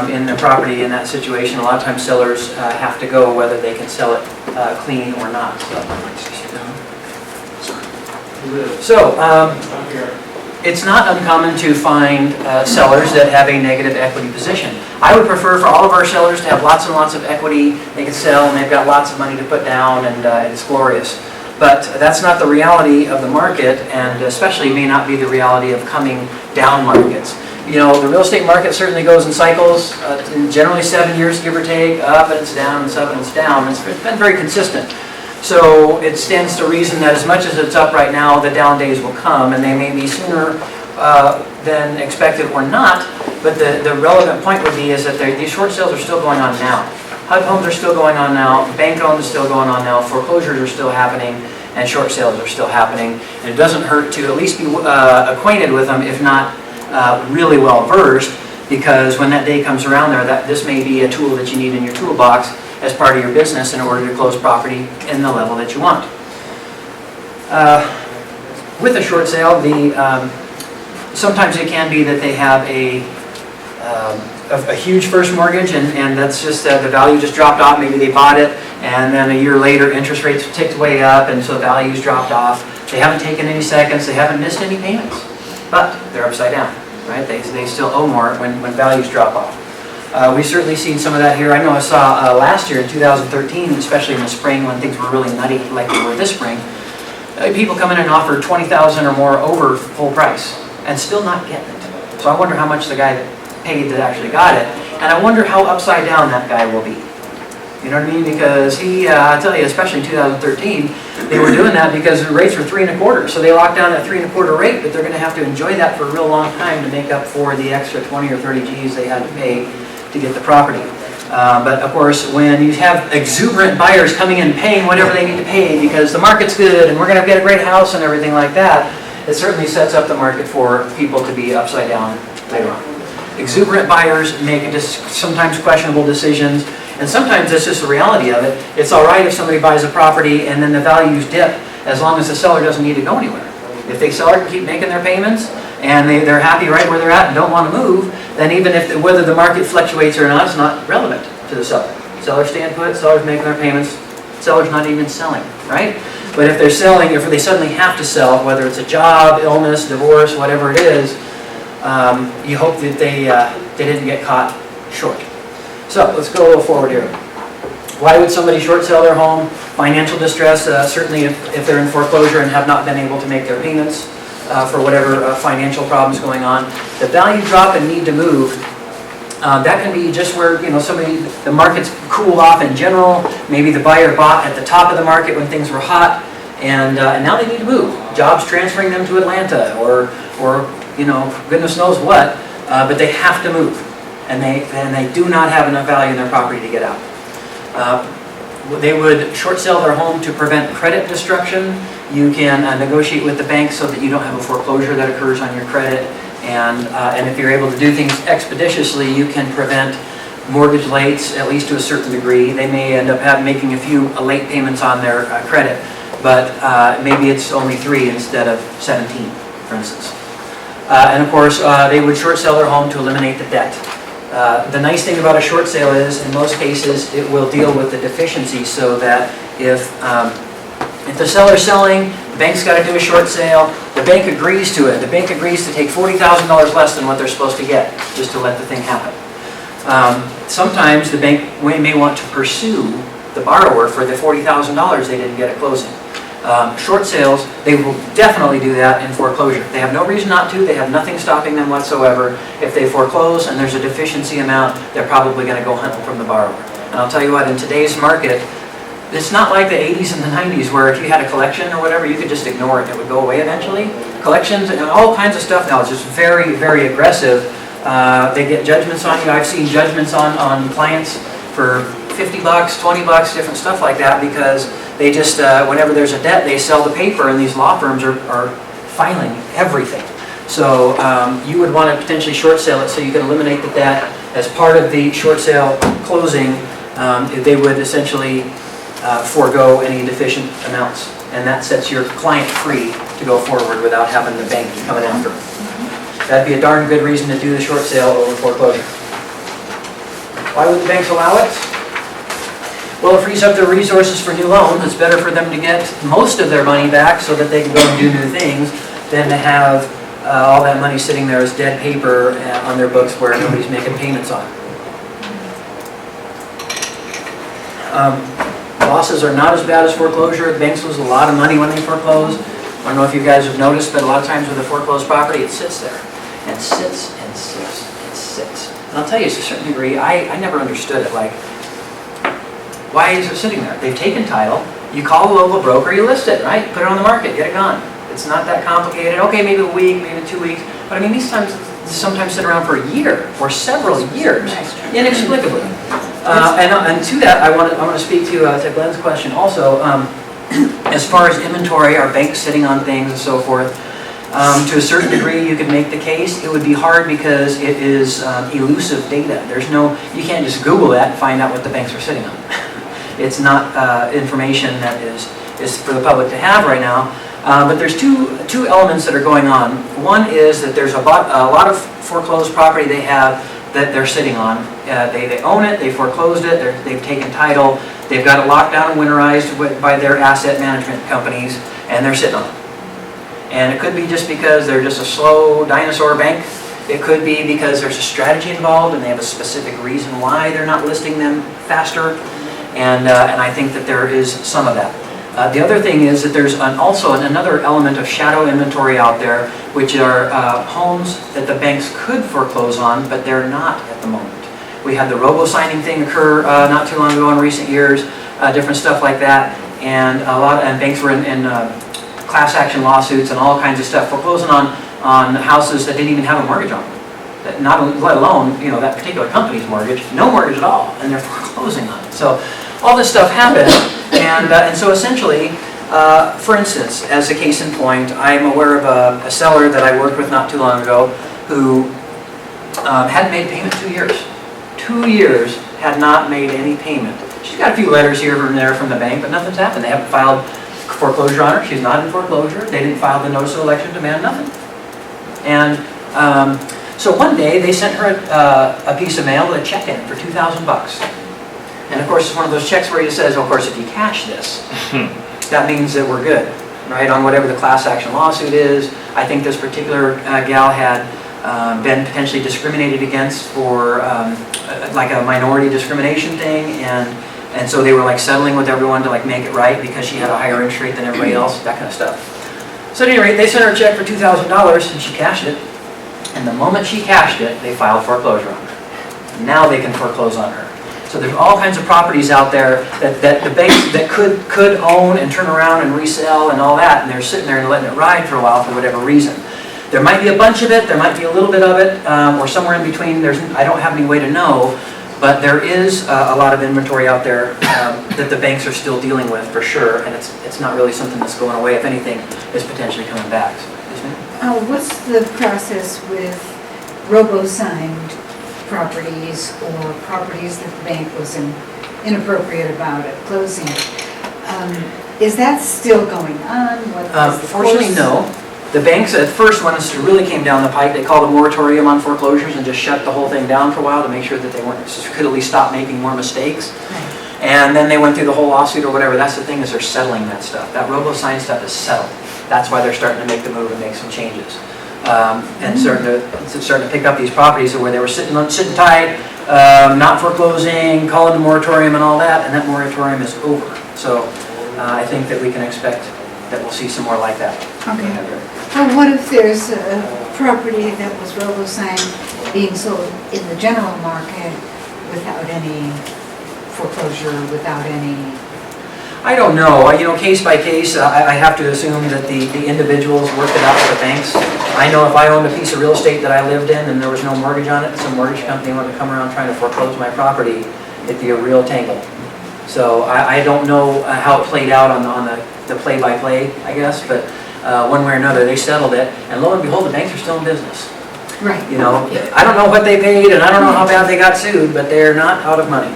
in the property in that situation. A lot of times sellers have to go whether they can sell it clean or not. So it's not uncommon to find sellers that have a negative equity position. I would prefer for all of our sellers to have lots and lots of equity. They can sell and they've got lots of money to put down and it's glorious. But that's not the reality of the market and especially may not be the reality of coming down markets. You know, the real estate market certainly goes in cycles, generally 7 years give or take, up and it's down, and it's up and it's down. It's been very consistent. So it stands to reason that as much as it's up right now, the down days will come, and they may be sooner than expected or not. But the relevant point would be is that these short sales are still going on now. HUD homes are still going on now, bank-owned is still going on now, foreclosures are still happening, and short sales are still happening. And it doesn't hurt to at least be acquainted with them, if not really well versed, because when that day comes around there, this may be a tool that you need in your toolbox as part of your business in order to close property in the level that you want. With a short sale, sometimes it can be that they have a huge first mortgage and that's just the value just dropped off. Maybe they bought it and then a year later interest rates ticked way up and so values dropped off. They haven't taken any seconds, they haven't missed any payments, but they're upside down, right? They still owe more when values drop off. We've certainly seen some of that here. I know I saw last year in 2013, especially in the spring when things were really nutty like they were this spring, people come in and offer $20,000 or more over full price and still not getting it. So I wonder how much the guy that paid that actually got it, and I wonder how upside down that guy will be. You know what I mean? Because I tell you, especially in 2013, they were doing that because the rates were 3 1/4. So they locked down that 3 1/4 rate, but they're going to have to enjoy that for a real long time to make up for the extra 20 or 30 G's they had to pay to get the property. But of course, when you have exuberant buyers coming in paying whatever they need to pay because the market's good and we're going to get a great house and everything like that, it certainly sets up the market for people to be upside down later on. Exuberant buyers make sometimes questionable decisions, and sometimes it's just the reality of it. It's all right if somebody buys a property and then the values dip as long as the seller doesn't need to go anywhere. If the seller can keep making their payments and they're happy right where they're at and don't want to move, then even if, whether the market fluctuates or not, it's not relevant to the seller. Seller's staying put, seller's making their payments, seller's not even selling, right? But if they're selling, if they suddenly have to sell, whether it's a job, illness, divorce, whatever it is, you hope that they didn't get caught short. So let's go a little forward here. Why would somebody short sell their home? Financial distress, certainly if they're in foreclosure and have not been able to make their payments for whatever financial problems going on. The value drop and need to move, that can be just where, the market's cooled off in general. Maybe the buyer bought at the top of the market when things were hot, and now they need to move. Jobs transferring them to Atlanta or goodness knows what, but they have to move. And they do not have enough value in their property to get out. They would short sell their home to prevent credit destruction. You can negotiate with the bank so that you don't have a foreclosure that occurs on your credit. And if you're able to do things expeditiously, you can prevent mortgage lates, at least to a certain degree. They may end up making a few late payments on their credit, but maybe it's only 3 instead of 17, for instance. And of course, they would short sell their home to eliminate the debt. The nice thing about a short sale is, in most cases, it will deal with the deficiency, so that if the seller's selling, the bank's got to do a short sale, the bank agrees to it. The bank agrees to take $40,000 less than what they're supposed to get, just to let the thing happen. Sometimes the bank may want to pursue the borrower for the $40,000 they didn't get at closing. Short sales, they will definitely do that in foreclosure. They have no reason not to. They have nothing stopping them whatsoever. If they foreclose and there's a deficiency amount, they're probably going to go hunt from the borrower. And I'll tell you what, in today's market, it's not like the 80s and the 90s where if you had a collection or whatever, you could just ignore it. It would go away eventually. Collections and all kinds of stuff now is just very, very aggressive. They get judgments on you. I've seen judgments on clients for $50, $20, different stuff like that, because they just, whenever there's a debt, they sell the paper, and these law firms are filing everything. So you would want to potentially short sell it so you can eliminate the debt. As part of the short sale closing, they would essentially forego any deficient amounts, and that sets your client free to go forward without having the bank coming after them. That'd be a darn good reason to do the short sale over foreclosure. Why would the banks allow it? Well, it frees up their resources for new loans. It's better for them to get most of their money back so that they can go and do new things than to have all that money sitting there as dead paper on their books where nobody's making payments on. Losses are not as bad as foreclosure. Banks lose a lot of money when they foreclose. I don't know if you guys have noticed, but a lot of times with a foreclosed property, it sits there and sits and sits and sits. And I'll tell you, to a certain degree, I never understood it. Like, why is it sitting there? They've taken title. You call a local broker, you list it, right? Put it on the market, get it gone. It's not that complicated. Okay, maybe a week, maybe 2 weeks. But I mean, these times sometimes sit around for a year or several years, inexplicably. And to that, I want to speak to Glenn's question also. As far as inventory, are banks sitting on things and so forth? To a certain degree, you could make the case. It would be hard because it is elusive data. You can't just Google that and find out what the banks are sitting on. It's not information that is for the public to have right now. But there's two elements that are going on. One is that there's a lot of foreclosed property they have that they're sitting on. They own it, they foreclosed it, they've taken title, they've got it locked down and winterized by their asset management companies, and they're sitting on it. And it could be just because they're just a slow dinosaur bank. It could be because there's a strategy involved and they have a specific reason why they're not listing them faster. And I think that there is some of that. The other thing is that there's also another element of shadow inventory out there, which are homes that the banks could foreclose on, but they're not at the moment. We had the robo-signing thing occur not too long ago in recent years, different stuff like that, and banks were in class action lawsuits and all kinds of stuff, foreclosing on houses that didn't even have a mortgage on them. Let alone that particular company's mortgage, no mortgage at all, and they're foreclosing on it. So all this stuff happened, and so essentially, for instance, as a case in point, I'm aware of a seller that I worked with not too long ago who hadn't made payment 2 years. 2 years had not made any payment. She's got a few letters here and there from the bank, but nothing's happened. They haven't filed foreclosure on her. She's not in foreclosure. They didn't file the notice of election demand, nothing. And so one day, they sent her a piece of mail with a check in it for $2,000. And of course, it's one of those checks where it says, of course, if you cash this, that means that we're good, right, on whatever the class action lawsuit is. I think this particular gal had been potentially discriminated against for like a minority discrimination thing, and so they were like settling with everyone to like make it right because she had a higher interest rate than everybody else, that kind of stuff. So at any rate, they sent her a check for $2,000 and she cashed it, and the moment she cashed it, they filed foreclosure on her. Now they can foreclose on her. So there's all kinds of properties out there that the banks that could own and turn around and resell and all that, and they're sitting there and letting it ride for a while for whatever reason. There might be a bunch of it, there might be a little bit of it, or somewhere in between. I don't have any way to know, but there is a lot of inventory out there that the banks are still dealing with for sure, and it's not really something that's going away. If anything, it's potentially coming back. What's the process with robo-signed properties or properties that the bank was inappropriate about at closing? Is that still going on? Fortunately, no. The banks, at first, when this really came down the pipe, they called a moratorium on foreclosures and just shut the whole thing down for a while to make sure that they could at least stop making more mistakes. Right. And then they went through the whole lawsuit or whatever. That's the thing, is they're settling that stuff. That robo-sign stuff is settled. That's why they're starting to make the move and make some changes. And starting to pick up these properties where they were sitting tight, not foreclosing, calling the moratorium and all that, and that moratorium is over. So I think that we can expect that we'll see some more like that. Okay. Well, what if there's a property that was robo-signed being sold in the general market without any foreclosure, without any... I don't know. Case by case, I have to assume that the individuals worked it out with the banks. I know if I owned a piece of real estate that I lived in and there was no mortgage on it, and some mortgage company wanted to come around trying to foreclose my property, it'd be a real tangle. So I don't know how it played out on the play-by-play, I guess, but one way or another, they settled it, and lo and behold, the banks are still in business. Right. I don't know what they paid, and I don't know how bad they got sued, but they're not out of money.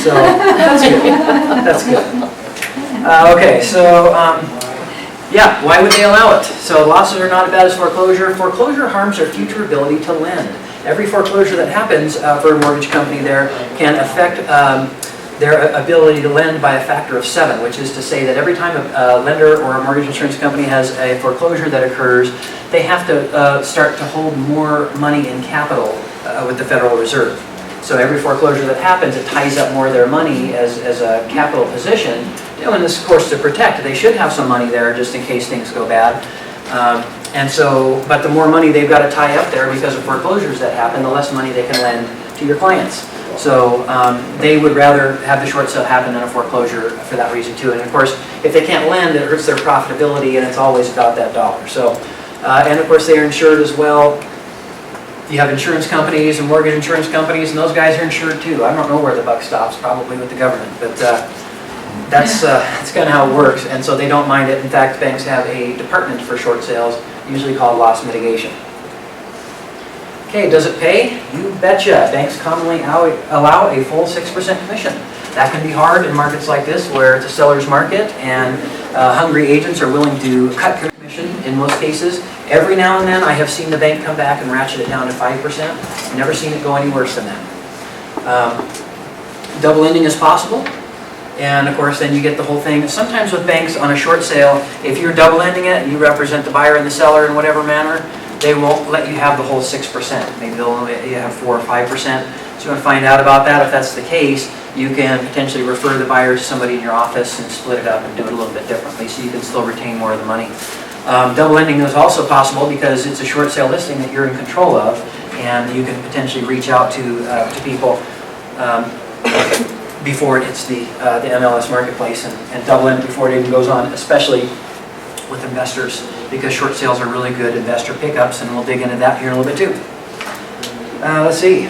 So, that's good. That's good. Okay, so, yeah, why would they allow it? So losses are not as bad as foreclosure. Foreclosure harms their future ability to lend. Every foreclosure that happens for a mortgage company there can affect their ability to lend by a factor of 7, which is to say that every time a lender or a mortgage insurance company has a foreclosure that occurs, they have to start to hold more money in capital with the Federal Reserve. So every foreclosure that happens, it ties up more of their money as a capital position. And this, of course, to protect. They should have some money there just in case things go bad. But the more money they've got to tie up there because of foreclosures that happen, the less money they can lend to your clients. So they would rather have the short sale happen than a foreclosure for that reason too. And of course, if they can't lend, it hurts their profitability, and it's always about that dollar. So, and of course, they are insured as well. You have insurance companies and mortgage insurance companies, and those guys are insured too. I don't know where the buck stops, probably with the government, but that's kind of how it works. And so they don't mind it. In fact, banks have a department for short sales, usually called loss mitigation. Okay, does it pay? You betcha. Banks commonly allow a full 6% commission. That can be hard in markets like this where it's a seller's market and hungry agents are willing to cut commission in most cases. Every now and then I have seen the bank come back and ratchet it down to 5%. Never seen it go any worse than that. Double ending is possible. And of course then you get the whole thing. Sometimes with banks on a short sale, if you're double ending it and you represent the buyer and the seller in whatever manner, they won't let you have the whole 6%. Maybe they'll let you have 4 or 5%. So you want to find out about that. If that's the case, you can potentially refer the buyer to somebody in your office and split it up and do it a little bit differently so you can still retain more of the money. Double ending is also possible because it's a short sale listing that you're in control of, and you can potentially reach out to people before it hits the MLS marketplace and double end before it even goes on, especially with investors, because short sales are really good investor pickups, and we'll dig into that here in a little bit too. Let's see.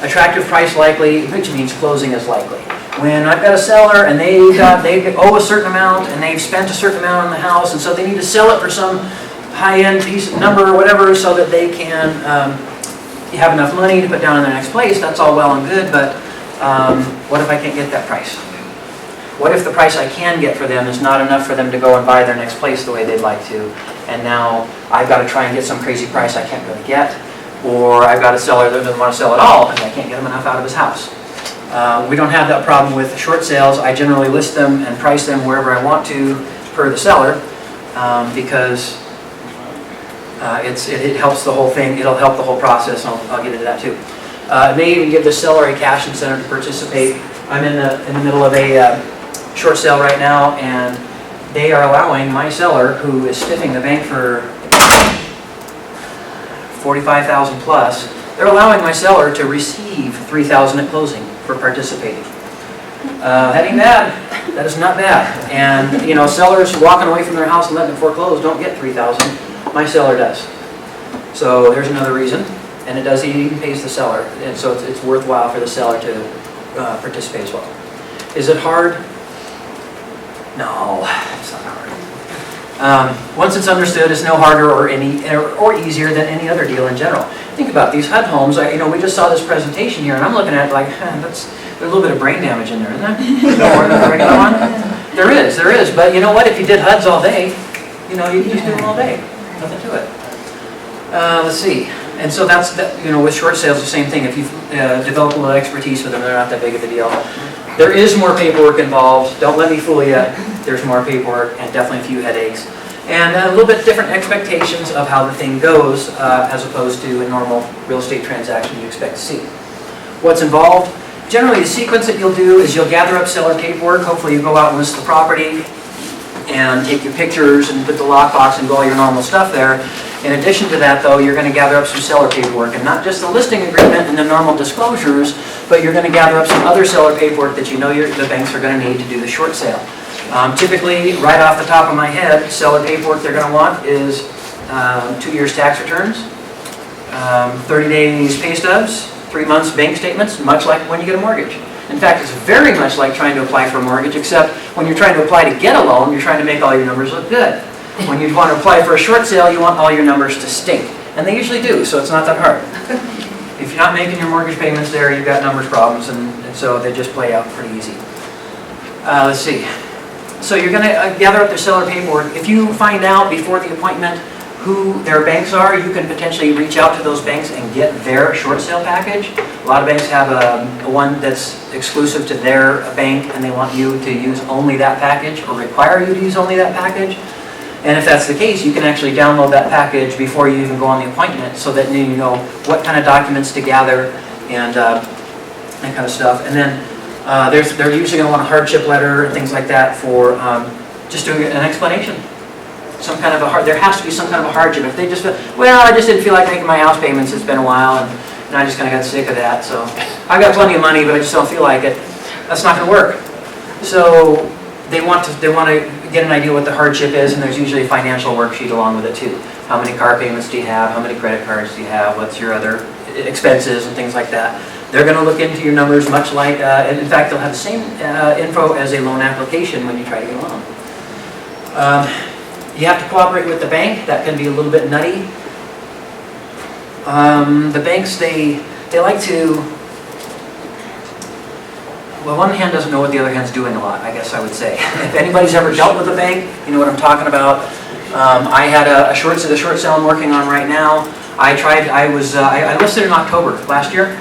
Attractive price likely, which means closing is likely. When I've got a seller and they owe a certain amount and they've spent a certain amount on the house, and so they need to sell it for some high-end piece number or whatever so that they can have enough money to put down in their next place, that's all well and good, but what if I can't get that price? What if the price I can get for them is not enough for them to go and buy their next place the way they'd like to? and now I've got to try and get some crazy price I can't really get, or I've got a seller that doesn't want to sell at all and I can't get him enough out of his house. We don't have that problem with short sales. I generally list them and price them wherever I want to per the seller, because it helps the whole thing. It'll help the whole process, and I'll get into that too. It may even give the seller a cash incentive to participate. I'm in the middle of a short sale right now, and they are allowing my seller, who is stiffing the bank for $45,000 plus, they're allowing my seller to receive $3,000 at closing for participating. That ain't bad. That is not bad. And, you know, sellers walking away from their house and letting it foreclose don't get $3,000. My seller does. So there's another reason. And it even pays the seller. And so it's worthwhile for the seller to participate as well. Is it hard? No, it's not hard. Once it's understood, it's no harder or easier than any other deal in general. Think about these HUD homes. We just saw this presentation here, and I'm looking at it like, there's a little bit of brain damage in there, isn't there? No more than the regular one? There is. But you know what? If you did HUDs all day, you could just do them all day. Nothing to it. Let's see. And so with short sales, the same thing. If you develop a little expertise with them, they're not that big of a deal. There is more paperwork involved. Don't let me fool you. There's more paperwork and definitely a few headaches. And a little bit different expectations of how the thing goes as opposed to a normal real estate transaction you expect to see. What's involved? Generally, the sequence that you'll do is you'll gather up seller paperwork. Hopefully you go out and list the property and take your pictures and put the lockbox and do all your normal stuff there. In addition to that, though, you're going to gather up some seller paperwork, and not just the listing agreement and the normal disclosures, but you're going to gather up some other seller paperwork that you know the banks are going to need to do the short sale. Typically, right off the top of my head, seller paperwork they're going to want is 2 years tax returns, 30 days pay stubs, 3 months bank statements, much like when you get a mortgage. In fact, it's very much like trying to apply for a mortgage, except when you're trying to apply to get a loan, you're trying to make all your numbers look good. When you want to apply for a short sale, you want all your numbers to stink. And they usually do, so it's not that hard. If you're not making your mortgage payments there, you've got numbers problems, and so they just play out pretty easy. Let's see. So you're going to gather up their seller paperwork. If you find out before the appointment who their banks are, you can potentially reach out to those banks and get their short sale package. A lot of banks have a one that's exclusive to their bank, and they want you to use only that package or require you to use only that package. And if that's the case, you can actually download that package before you even go on the appointment, so that you know what kind of documents to gather and that kind of stuff. And then they're usually going to want a hardship letter and things like that for just doing an explanation. There has to be some kind of a hardship. If they just feel, well, I just didn't feel like making my house payments, it's been a while, and I just kind of got sick of that, so I've got plenty of money, but I just don't feel like it. That's not going to work. So they want to get an idea what the hardship is, and there's usually a financial worksheet along with it too. How many car payments do you have? How many credit cards do you have? What's your other expenses and things like that? They're going to look into your numbers much like, and in fact, they'll have the same info as a loan application when you try to get a loan. You have to cooperate with the bank. That can be a little bit nutty. The banks, they like to, well, one hand doesn't know what the other hand's doing a lot, I guess I would say. If anybody's ever dealt with a bank, you know what I'm talking about. I had the short sale I'm working on right now. I listed in October last year,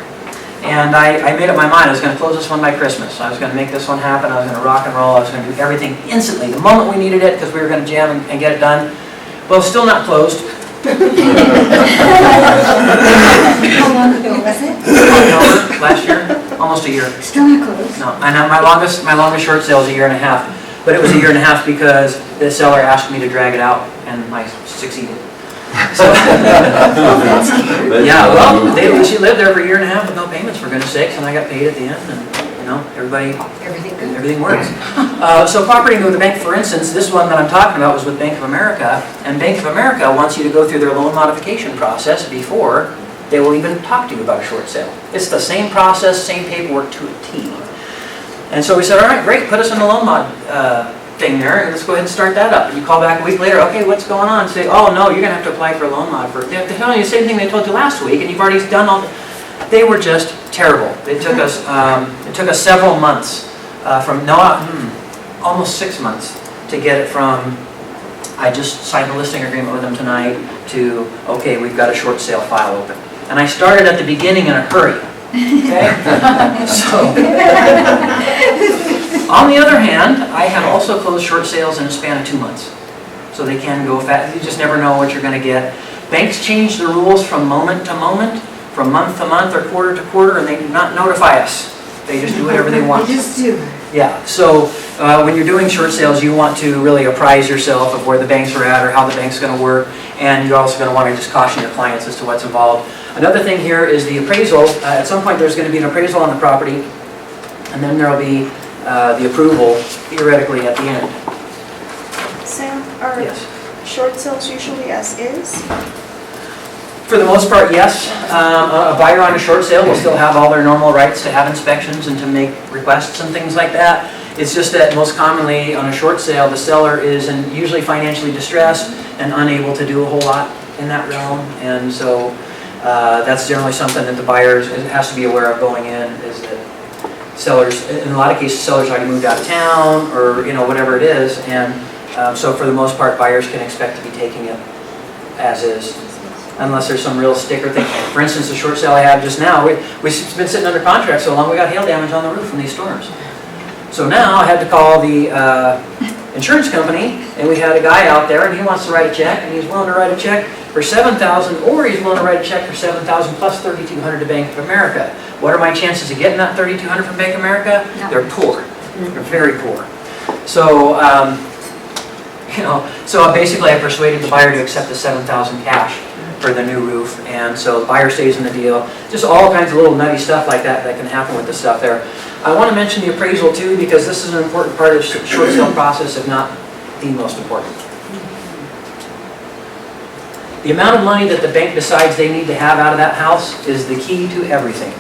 and I made up my mind I was going to close this one by Christmas. I was going to make this one happen. I was going to rock and roll. I was going to do everything instantly, the moment we needed it, because we were going to jam and get it done. Well, it's still not closed. How long ago was it? October last year, almost a year. Still not closed? No, and my longest short sale is a year and a half, but it was a year and a half because the seller asked me to drag it out, and I succeeded. So, yeah, well, she lived there for a year and a half with no payments, for goodness sakes, and I got paid at the end, and everything works. So cooperating with a bank, for instance, this one that I'm talking about was with Bank of America, and Bank of America wants you to go through their loan modification process before they will even talk to you about a short sale. It's the same process, same paperwork to a T. And so we said, all right, great, put us in the loan mod thing there, and let's go ahead and start that up. And you call back a week later, okay, what's going on? Say, oh no, you're going to have to apply for a loan mod. They're telling you the same thing they told you last week, and you've already done all. They were just terrible. It took us several months, almost 6 months to get it from I just signed a listing agreement with them tonight to, okay, we've got a short sale file open. And I started at the beginning in a hurry, okay? So, on the other hand, I have also closed short sales in a span of 2 months. So they can go fast, you just never know what you're gonna get. Banks change the rules from moment to moment, from month to month or quarter to quarter, and they do not notify us. They just do whatever they want. You just do. Yeah, so when you're doing short sales, you want to really apprise yourself of where the banks are at or how the bank's going to work, and you're also going to want to just caution your clients as to what's involved. Another thing here is the appraisal. At some point, there's going to be an appraisal on the property, and then there'll be the approval, theoretically, at the end. Sam, are Yes. short sales usually as is? For the most part, yes. A buyer on a short sale will still have all their normal rights to have inspections and to make requests and things like that. It's just that most commonly on a short sale, the seller is usually financially distressed and unable to do a whole lot in that realm. And so that's generally something that the buyer has to be aware of going in, is that sellers, in a lot of cases, sellers already moved out of town or whatever it is. And so for the most part, buyers can expect to be taking it as is, unless there's some real sticker thing. For instance, the short sale I have just now, we've been sitting under contract so long, we got hail damage on the roof from these storms. So now I had to call the insurance company, and we had a guy out there, and he wants to write a check, and he's willing to write a check for $7,000, or he's willing to write a check for $7,000 plus $3,200 to Bank of America. What are my chances of getting that $3,200 from Bank of America? No. They're poor. They're very poor. So, so basically I persuaded the buyer to accept the $7,000 cash for the new roof, and so the buyer stays in the deal. Just all kinds of little nutty stuff like that can happen with the stuff there. I want to mention the appraisal too, because this is an important part of the short sale process, if not the most important. The amount of money that the bank decides they need to have out of that house is the key to everything.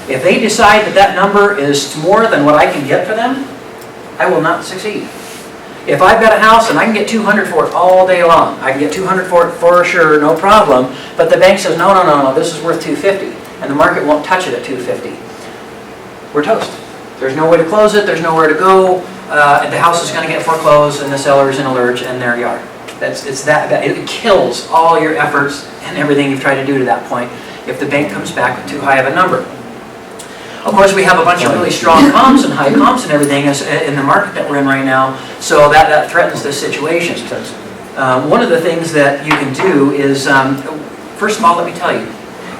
If they decide that that number is more than what I can get for them, I will not succeed. If I've got a house and I can get $200 for it all day long, I can get $200 for it for sure, no problem, but the bank says, no, this is worth $250, and the market won't touch it at $250. We're toast. There's no way to close it, there's nowhere to go, the house is going to get foreclosed, and the seller is in a lurch, and there you are. It kills all your efforts and everything you've tried to do to that point if the bank comes back with too high of a number. Of course, we have a bunch of really strong comps and high comps and everything in the market that we're in right now, so that threatens the situation. One of the things that you can do is, first of all, let me tell you,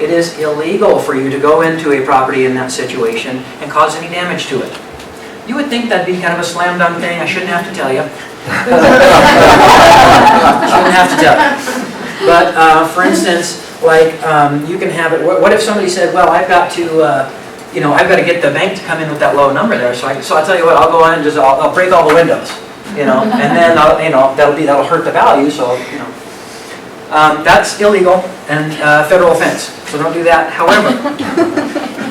it is illegal for you to go into a property in that situation and cause any damage to it. You would think that'd be kind of a slam dunk thing. I shouldn't have to tell you. Shouldn't have to tell you. But for instance, like you can have it. What if somebody said, "Well, I've got to, I've got to get the bank to come in with that low number there." So I'll tell you what. I'll go in and I'll break all the windows, and then that'll hurt the value. So that's illegal and federal offense. So don't do that.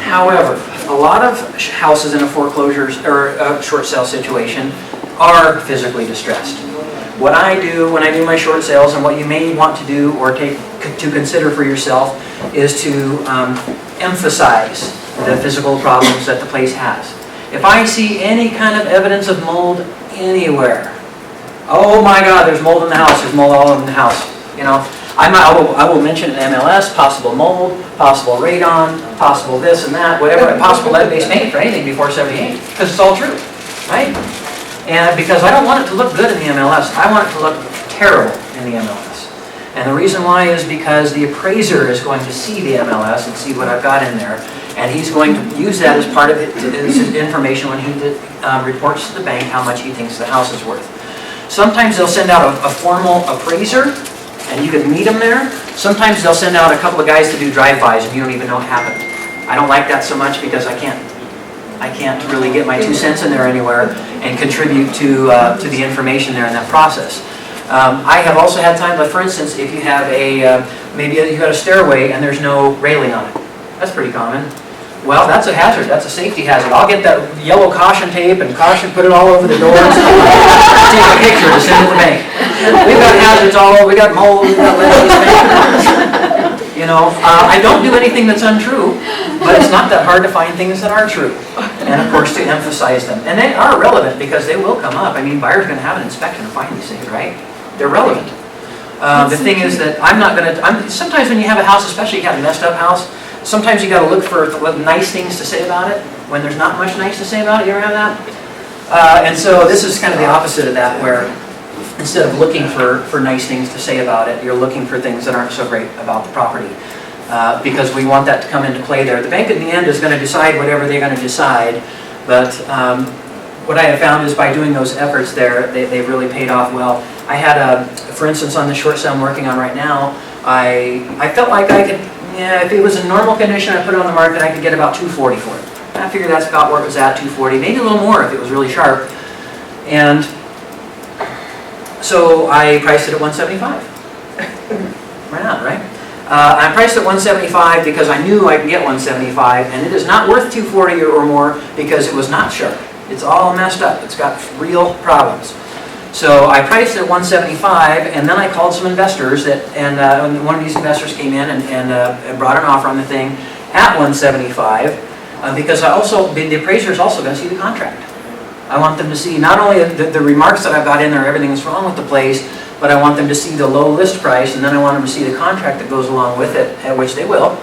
However, a lot of houses in a foreclosure or a short sale situation are physically distressed. What I do when I do my short sales, and what you may want to do or take to consider for yourself, is to emphasize the physical problems that the place has. If I see any kind of evidence of mold anywhere, oh my God, there's mold in the house, there's mold all over the house, I will mention an MLS, possible mold, possible radon, possible this and that, whatever, possible lead-based paint for anything before 78, because it's all true, right? And because I don't want it to look good in the MLS, I want it to look terrible in the MLS. And the reason why is because the appraiser is going to see the MLS and see what I've got in there, and he's going to use that as part of his information when he reports to the bank how much he thinks the house is worth. Sometimes they'll send out a formal appraiser, and you can meet them there. Sometimes they'll send out a couple of guys to do drive-bys, and you don't even know what happened. I don't like that so much because I can't really get my 2 cents in there anywhere and contribute to the information there in that process. I have also had times, like for instance, if you have maybe you got a stairway and there's no railing on it. That's pretty common. Well, that's a hazard. That's a safety hazard. I'll get that yellow caution tape and put it all over the doors. Take a picture to send to the bank. We've got hazards all over. We got mold. We got lead. I don't do anything that's untrue, but it's not that hard to find things that are true. And of course, to emphasize them. And they are relevant because they will come up. I mean, buyers are going to have an inspection to find these things, right? They're relevant. The thing is that sometimes when you have a house, especially you have a messed up house, sometimes you gotta look for nice things to say about it when there's not much nice to say about it. You ever have that? And so this is kind of the opposite of that, where instead of looking for nice things to say about it, you're looking for things that aren't so great about the property. Because we want that to come into play there. The bank in the end is gonna decide whatever they're gonna decide, but what I have found is by doing those efforts there, they've really paid off well. I had for instance, on the short sale I'm working on right now, I felt like I could, if it was in normal condition, I put it on the market, I could get about $240 for it. I figured that's about where it was at, $240, maybe a little more if it was really sharp. And so I priced it at $175. Right on, right? I priced it at $175 because I knew I could get $175, and it is not worth $240 or more because it was not sharp. It's all messed up. It's got real problems. So I priced it at $175, and then I called some investors, and one of these investors came in and brought an offer on the thing at $175 because the appraiser is also going to see the contract. I want them to see not only the remarks that I've got in there, everything's wrong with the place, but I want them to see the low list price, and then I want them to see the contract that goes along with it, at which they will,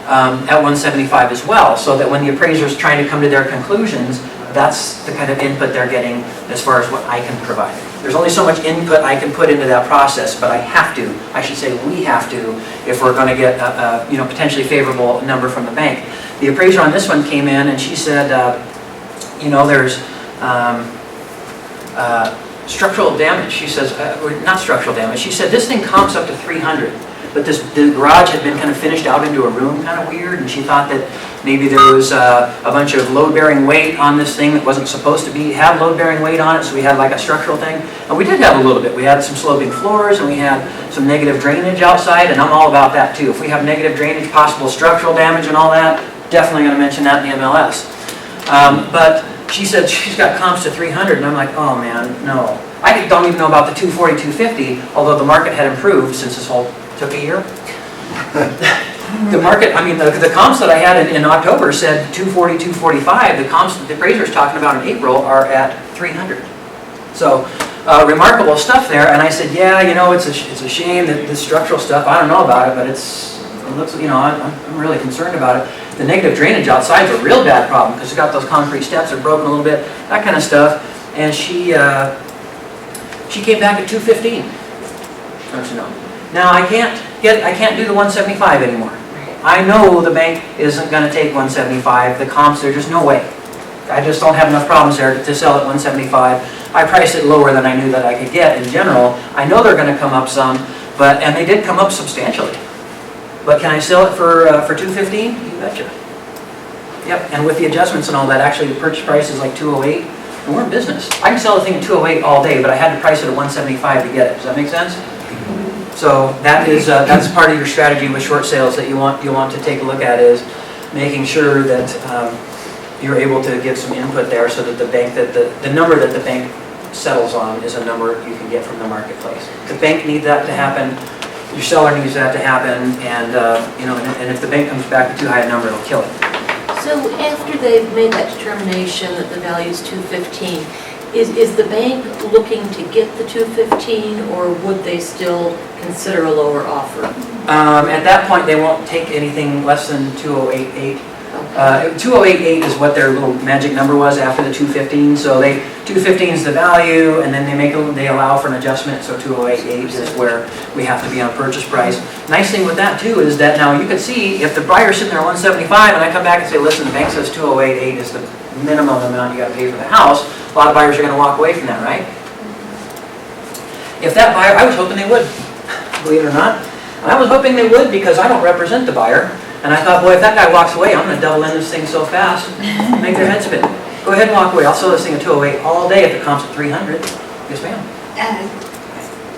at $175 as well, so that when the appraiser's trying to come to their conclusions, that's the kind of input they're getting as far as what I can provide. There's only so much input I can put into that process, but I should say we have to, if we're going to get a potentially favorable number from the bank. The appraiser on this one came in and she said, there's structural damage. She says, not structural damage. She said this thing comps up to 300, but the garage had been kind of finished out into a room, kind of weird, and she thought that maybe there was a bunch of load-bearing weight on this thing that wasn't supposed to have load-bearing weight on it, so we had like a structural thing. And we did have a little bit. We had some sloping floors, and we had some negative drainage outside, and I'm all about that too. If we have negative drainage, possible structural damage and all that, definitely going to mention that in the MLS. But she said she's got comps to 300, and I'm like, oh man, no. I don't even know about the 240, 250, although the market had improved since this whole took a year. The market, the comps that I had in October said 240, 245. The comps that the appraiser's talking about in April are at 300. So remarkable stuff there. And I said, yeah, it's a shame that the structural stuff, I don't know about it, but it looks, I'm really concerned about it. The negative drainage outside is a real bad problem because it's got those concrete steps that are broken a little bit, that kind of stuff. And she came back at 215. Don't you know? Now I can't do the 175 anymore. I know the bank isn't going to take 175. The comps, there's just no way. I just don't have enough problems there to sell at 175. I priced it lower than I knew that I could get in general. I know they're going to come up some, and they did come up substantially. But can I sell it for 215? You betcha. Yep, and with the adjustments and all that, actually the purchase price is like 208. And we're in business. I can sell the thing at 208 all day, but I had to price it at 175 to get it. Does that make sense? So that's part of your strategy with short sales that you want to take a look at, is making sure that you're able to give some input there so that the number that the bank settles on is a number you can get from the marketplace. The bank needs that to happen. Your seller needs that to happen, and if the bank comes back with too high a number, it'll kill it. So after they've made that determination that the value is 215, is the bank looking to get the 215, or would they still consider a lower offer? At that point, they won't take anything less than 2088. 2088 is what their little magic number was after the 215. So 215 is the value, and then they allow for an adjustment. So 2088 is where we have to be on purchase price. Nice thing with that too is that now you can see if the buyer's sitting there 175, and I come back and say, listen, the bank says 2088 is the minimum amount you got to pay for the house. A lot of buyers are going to walk away from that, right? If that buyer, I was hoping they would, believe it or not. I was hoping they would because I don't represent the buyer. And I thought, boy, if that guy walks away, I'm going to double in this thing so fast, make their head spin. Go ahead and walk away. I'll sell this thing at 208 all day if it comes at 300. Yes, ma'am.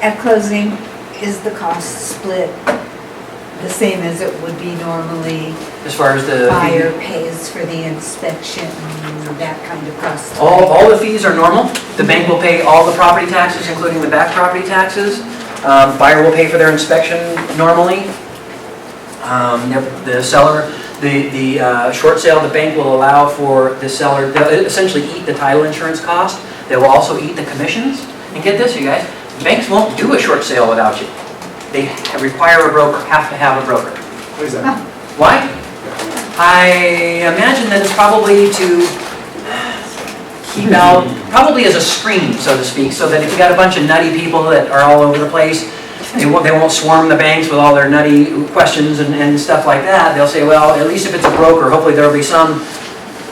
At closing, is the cost split the same as it would be normally? As far as the buyer pays for the inspection, that kind of cost? All the fees are normal. The bank will pay all the property taxes, including the back property taxes. Buyer will pay for their inspection normally. The seller, the short sale, the bank will allow for the seller, they'll essentially eat the title insurance cost. They will also eat the commissions. And get this, you guys, Banks won't do a short sale without you. They require a broker, have to have a broker. What is that? Why? I imagine that it's probably to keep out, probably as a screen, so to speak, so that if you got a bunch of nutty people that are all over the place, they won't swarm the banks with all their nutty questions and stuff like that. They'll say, well, at least if it's a broker, hopefully there'll be some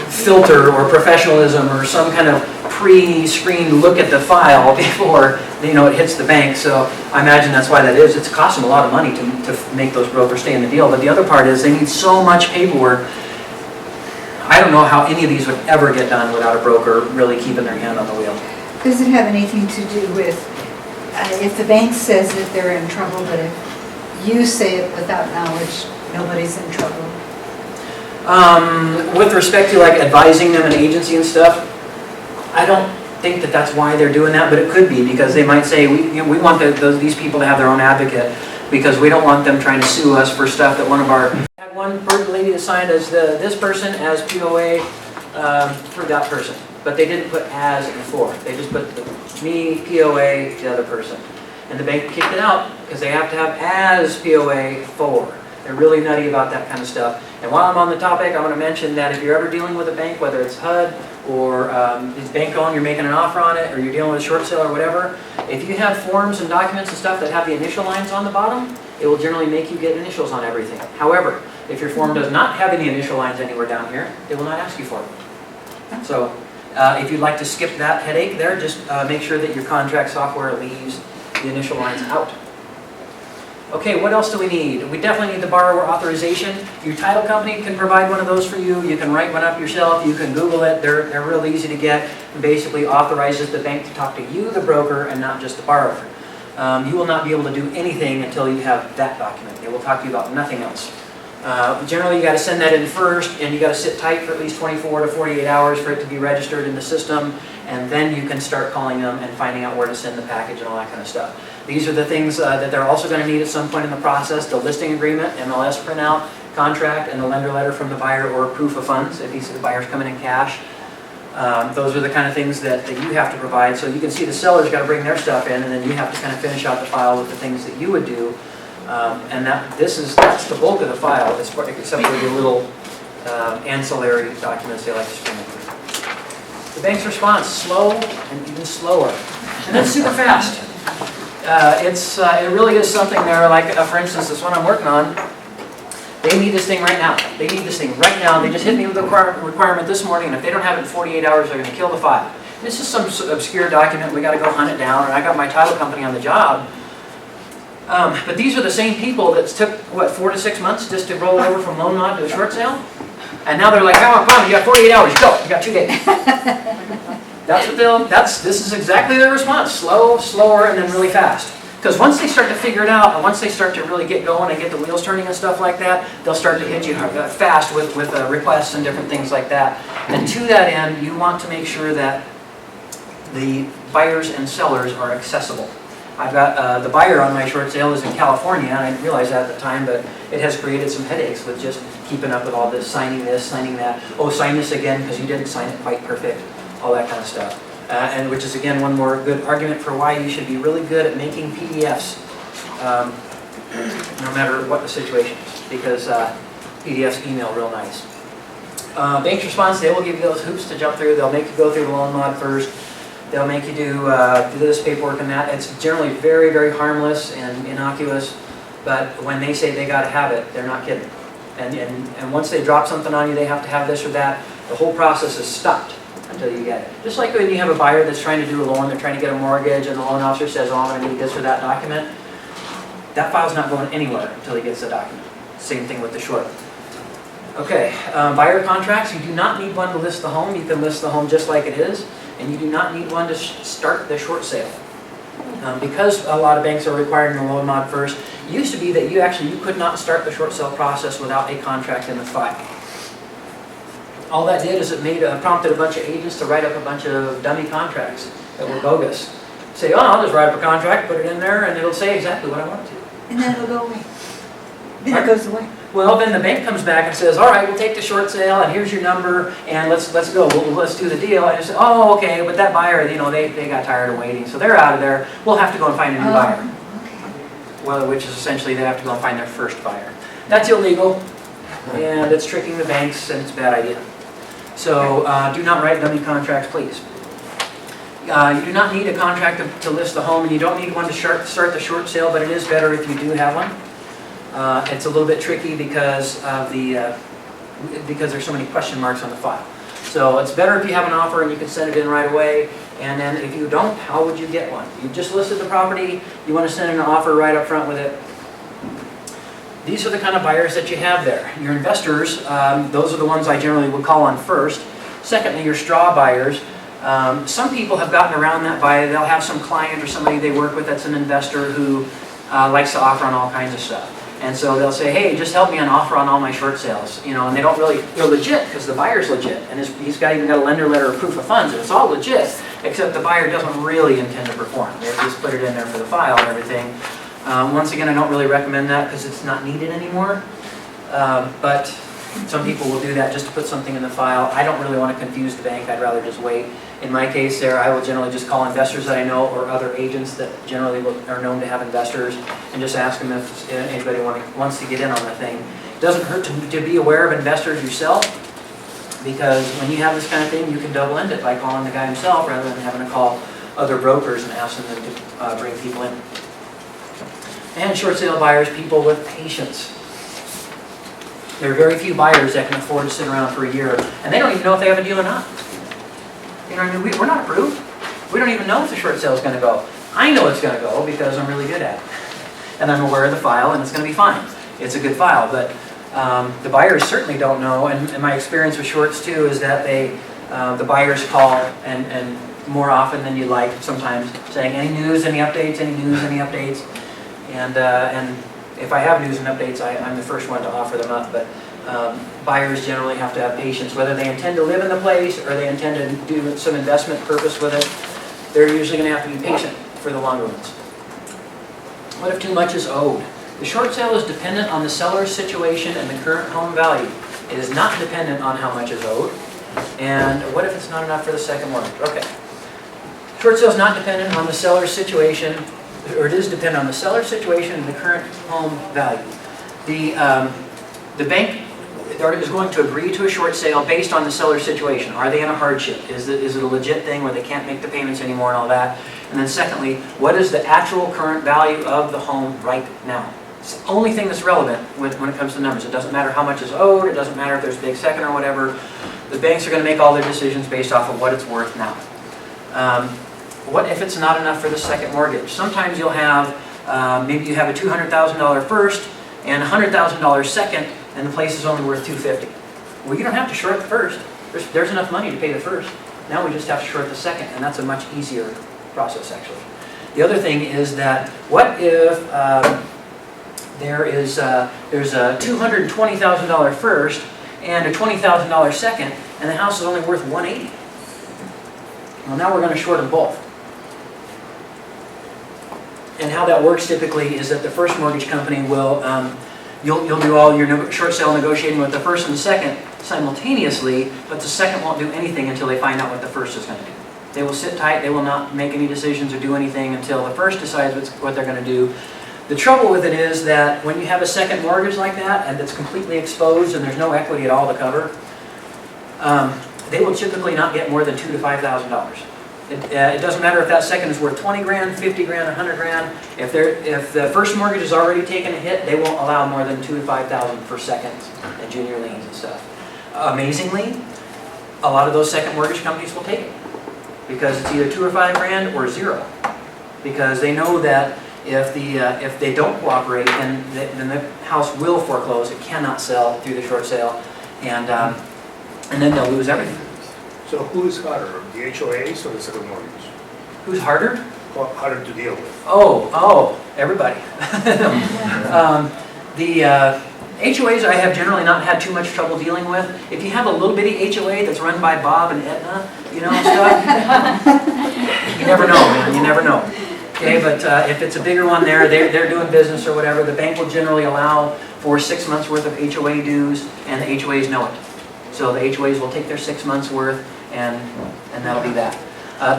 filter or professionalism or some kind of pre-screened look at the file before it hits the bank. So I imagine that's why that is. It's costing them a lot of money to make those brokers stay in the deal. But the other part is they need so much paperwork. I don't know how any of these would ever get done without a broker really keeping their hand on the wheel. Does it have anything to do with, if the bank says that they're in trouble, but if you say it without knowledge, nobody's in trouble? With respect to like advising them and agency and stuff, I don't think that that's why they're doing that, but it could be because they might say, we want these people to have their own advocate because we don't want them trying to sue us for stuff that one of our... I had one lady assigned as this person as POA for that person, but they didn't put as and for. They just put me, POA, the other person. And the bank kicked it out because they have to have as POA for. They're really nutty about that kind of stuff. And while I'm on the topic, I want to mention that if you're ever dealing with a bank, whether it's HUD or it's bank owned, you're making an offer on it, or you're dealing with a short sale or whatever, if you have forms and documents and stuff that have the initial lines on the bottom, it will generally make you get initials on everything. However, if your form does not have any initial lines anywhere down here, it will not ask you for it. So if you'd like to skip that headache there, just make sure that your contract software leaves the initial lines out. Okay, what else do we need? We definitely need the borrower authorization. Your title company can provide one of those for you. You can write one up yourself. You can Google it. They're real easy to get. It basically authorizes the bank to talk to you, the broker, and not just the borrower. You will not be able to do anything until you have that document. It will talk to you about nothing else. Generally, you got to send that in first, and you got to sit tight for at least 24 to 48 hours for it to be registered in the system, and then you can start calling them and finding out where to send the package and all that kind of stuff. These are the things that they're also going to need at some point in the process: the listing agreement, MLS printout, contract, and the lender letter from the buyer or proof of funds if the buyer's coming in cash. Those are the kind of things that you have to provide. So you can see the seller's got to bring their stuff in, and then you have to kind of finish out the file with the things that you would do. And that's the bulk of the file, except for the little ancillary documents they like to string in. The bank's response, slow and even slower, and then super fast. It really is something there, like for instance, this one I'm working on, they need this thing right now. They need this thing right now. They just hit me with the requirement this morning, and if they don't have it in 48 hours, they're going to kill the file. This is some obscure document. We got to go hunt it down, and I got my title company on the job. But these are the same people that took, 4 to 6 months just to roll over from loan mod to a short sale? And now they're like, oh, come on, you got 48 hours, go, you got 2 days. This is exactly their response, slow, slower, and then really fast. Because once they start to figure it out, and once they start to really get going and get the wheels turning and stuff like that, they'll start to hit you fast with requests and different things like that. And to that end, you want to make sure that the buyers and sellers are accessible. I've got the buyer on my short sale is in California, and I didn't realize that at the time, but it has created some headaches with just keeping up with all this, signing that. Oh, sign this again because you didn't sign it quite perfect, all that kind of stuff. And which is, again, one more good argument for why you should be really good at making PDFs, no matter what the situation is, because PDFs email real nice. Bank's response, they will give you those hoops to jump through. They'll make you go through the loan mod first. They'll make you do this paperwork and that. It's generally very, very harmless and innocuous, but when they say they got to have it, they're not kidding. And once they drop something on you, they have to have this or that, the whole process is stopped until you get it. Just like when you have a buyer that's trying to do a loan, they're trying to get a mortgage, and the loan officer says, oh, I'm going to need this or that document. That file's not going anywhere until he gets the document. Same thing with the short. Okay, buyer contracts, you do not need one to list the home. You can list the home just like it is. And you do not need one to start the short sale. Because a lot of banks are requiring the loan mod first, it used to be that you could not start the short sale process without a contract in the file. All that did is it prompted a bunch of agents to write up a bunch of dummy contracts that were bogus. Say, oh, I'll just write up a contract, put it in there, and it'll say exactly what I want it to. And then it'll go away. Then it goes away. Well, then the bank comes back and says, all right, we'll take the short sale, and here's your number, and let's go, let's do the deal. And I say, oh, okay, but that buyer, you know, they got tired of waiting, so they're out of there. We'll have to go and find a new buyer. Well, which is essentially they have to go and find their first buyer. That's illegal, and it's tricking the banks, and it's a bad idea. So do not write dummy contracts, please. You do not need a contract to list the home, and you don't need one to start the short sale, but it is better if you do have one. It's a little bit tricky because of because there's so many question marks on the file. So it's better if you have an offer and you can send it in right away. And then if you don't, how would you get one? You just listed the property, you want to send in an offer right up front with it. These are the kind of buyers that you have there. Your investors, those are the ones I generally would call on first. Secondly, your straw buyers. Some people have gotten around that by they'll have some client or somebody they work with that's an investor who likes to offer on all kinds of stuff. And so they'll say, hey, just help me on offer on all my short sales. You know, and they don't really, they're legit because the buyer's legit. And he's even got a lender letter of proof of funds, and it's all legit, except the buyer doesn't really intend to perform. They just put it in there for the file and everything. Once again, I don't really recommend that because it's not needed anymore. But some people will do that just to put something in the file. I don't really want to confuse the bank. I'd rather just wait. In my case there, I will generally just call investors that I know or other agents that generally are known to have investors and just ask them if anybody wants to get in on the thing. It doesn't hurt to be aware of investors yourself, because when you have this kind of thing, you can double end it by calling the guy himself rather than having to call other brokers and ask them to bring people in. And short sale buyers, people with patience. There are very few buyers that can afford to sit around for a year, and they don't even know if they have a deal or not. You know what I mean? We're not approved. We don't even know if the short sale is going to go. I know it's going to go because I'm really good at it. And I'm aware of the file, and it's going to be fine. It's a good file, but the buyers certainly don't know. And my experience with shorts, too, is that the buyers call, and more often than you'd like sometimes, saying, any news, any updates, any news, any updates. And if I have news and updates, I'm the first one to offer them up. But buyers generally have to have patience, whether they intend to live in the place or they intend to do some investment purpose with it. They're usually going to have to be patient for the longer ones. What if too much is owed? The short sale is dependent on the seller's situation and the current home value. It is not dependent on how much is owed. And what if it's not enough for the second mortgage? Okay. Short sale is not dependent on the seller's situation, or it is dependent on the seller's situation and the current home value. The bank is going to agree to a short sale based on the seller's situation. Are they in a hardship? Is it a legit thing where they can't make the payments anymore and all that? And then secondly, what is the actual current value of the home right now? It's the only thing that's relevant when it comes to numbers. It doesn't matter how much is owed. It doesn't matter if there's a big second or whatever. The banks are going to make all their decisions based off of what it's worth now. What if it's not enough for the second mortgage? Sometimes you'll have, maybe you have a $200,000 first and a $100,000 second, and the place is only worth $250,000. Well, you don't have to short the first. There's enough money to pay the first. Now we just have to short the second, and that's a much easier process, actually. The other thing is that, what if there's a $220,000 first and a $20,000 second, and the house is only worth $180,000? Well, now we're going to short them both. And how that works typically is that the first mortgage company will, you'll do all your short sale negotiating with the first and the second simultaneously, but the second won't do anything until they find out what the first is going to do. They will sit tight, they will not make any decisions or do anything until the first decides what they're going to do. The trouble with it is that when you have a second mortgage like that, and it's completely exposed and there's no equity at all to cover, they will typically not get more than $2,000 to $5,000. It doesn't matter if that second is worth 20 grand, 50 grand, 100 grand. If the first mortgage has already taken a hit, they won't allow more than $2,000 to $5,000 for seconds and junior liens and stuff. Amazingly, a lot of those second mortgage companies will take it because it's either 2 or 5 grand or zero, because they know that if they don't cooperate, then the house will foreclose. It cannot sell through the short sale, and then they'll lose everything. So who is harder, the HOAs or the second mortgage? Who's harder? Harder to deal with? Oh, everybody. The HOAs I have generally not had too much trouble dealing with. If you have a little bitty HOA that's run by Bob and Edna, stuff, you never know, man, you never know. Okay, but if it's a bigger one they're doing business or whatever, the bank will generally allow for 6 months worth of HOA dues, and the HOAs know it. So the HOAs will take their 6 months worth, and that'll be that.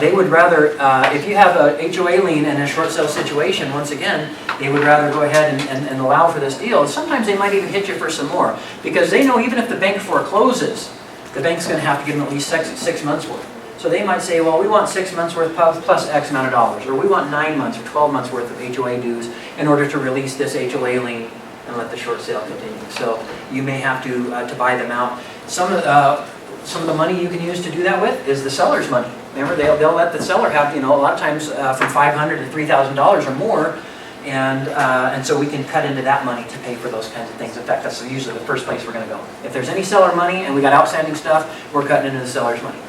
They would rather, if you have a HOA lien in a short sale situation, once again, they would rather go ahead and allow for this deal. Sometimes they might even hit you for some more, because they know even if the bank forecloses, the bank's going to have to give them at least 6 months worth. So they might say, well, we want 6 months worth plus X amount of dollars, or we want 9 months or 12 months worth of HOA dues in order to release this HOA lien and let the short sale continue. So you may have to buy them out. Some of the money you can use to do that with is the seller's money. Remember, they'll let the seller have, a lot of times from $500 to $3,000 or more, and so we can cut into that money to pay for those kinds of things. In fact, that's usually the first place we're going to go. If there's any seller money and we got outstanding stuff, we're cutting into the seller's money.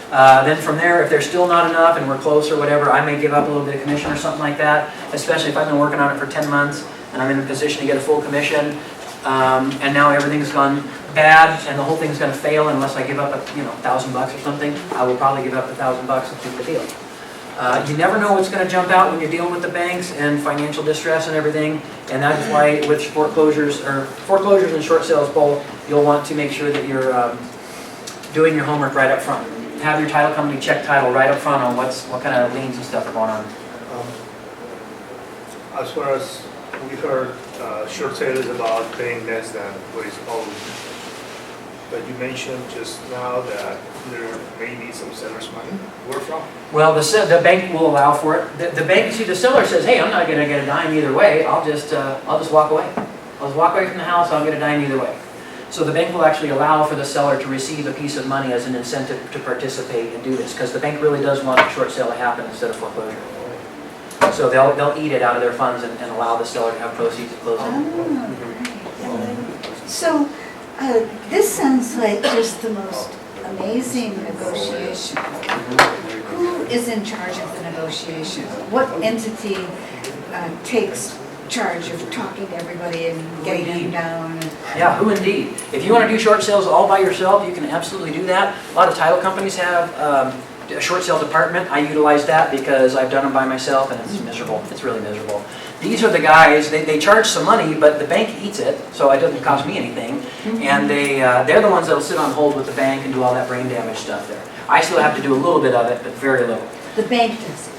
Then from there, if there's still not enough and we're close or whatever, I may give up a little bit of commission or something like that, especially if I've been working on it for 10 months and I'm in a position to get a full commission, and now everything's gone bad and the whole thing's going to fail unless I give up $1,000 or something. I will probably give up $1,000 and keep the deal. You never know what's going to jump out when you're dealing with the banks and financial distress and everything, and that is why with foreclosures and short sales both, you'll want to make sure that you're doing your homework right up front. Have your title company check title right up front on what kind of liens and stuff are going on. As far as we heard, short sale is about paying less than what is owed. But you mentioned just now that there may be some seller's money. Where from? Well, the bank will allow for it. The bank, see, the seller says, hey, I'm not going to get a dime either way. I'll just walk away. I'll just walk away from the house. I'll get a dime either way. So the bank will actually allow for the seller to receive a piece of money as an incentive to participate and do this, because the bank really does want a short sale to happen instead of foreclosure. So they'll eat it out of their funds and allow the seller to have proceeds at closing. So, this sounds like just the most amazing negotiation. Who is in charge of the negotiation? What entity takes charge of talking to everybody and getting them down? Yeah, who indeed? If you want to do short sales all by yourself, you can absolutely do that. A lot of title companies have a short sale department. I utilize that because I've done them by myself and it's miserable. It's really miserable. These are the guys, they charge some money, but the bank eats it, so it doesn't cost me anything. And they're the ones that will sit on hold with the bank and do all that brain damage stuff there. I still have to do a little bit of it, but very little. The bank does it.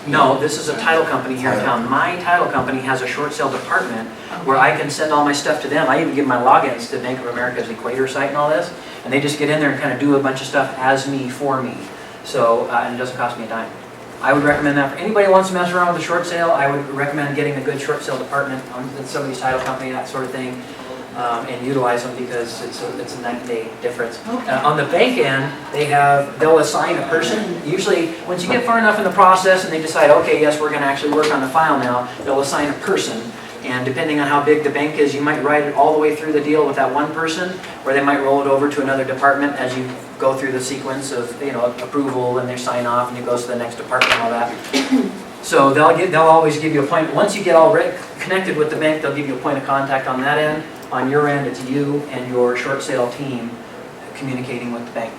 No, this is a title company here in town. My title company has a short sale department where I can send all my stuff to them. I even give my logins to Bank of America's Equator site and all this, and they just get in there and kind of do a bunch of stuff as me, for me. So, and it doesn't cost me a dime. I would recommend that for anybody who wants to mess around with a short sale. I would recommend getting a good short sale department on somebody's title company, that sort of thing, and utilize them because it's a night-and-day difference. On the bank end, they'll assign a person. Usually, once you get far enough in the process and they decide, okay, yes, we're going to actually work on the file now, they'll assign a person. And depending on how big the bank is, you might ride it all the way through the deal with that one person, or they might roll it over to another department as you go through the sequence of approval and they sign off and it goes to the next department and all that. So they'll always give you a point. Once you get all connected with the bank, they'll give you a point of contact on that end. On your end, it's you and your short sale team communicating with the bank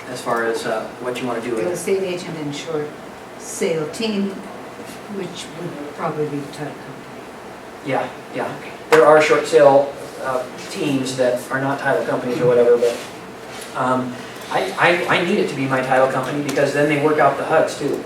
as far as what you want to do with Real it. estate agent and short sale team, which would probably be the title company. Yeah. There are short sale teams that are not title companies or whatever, but I need it to be my title company because then they work out the HUDs too.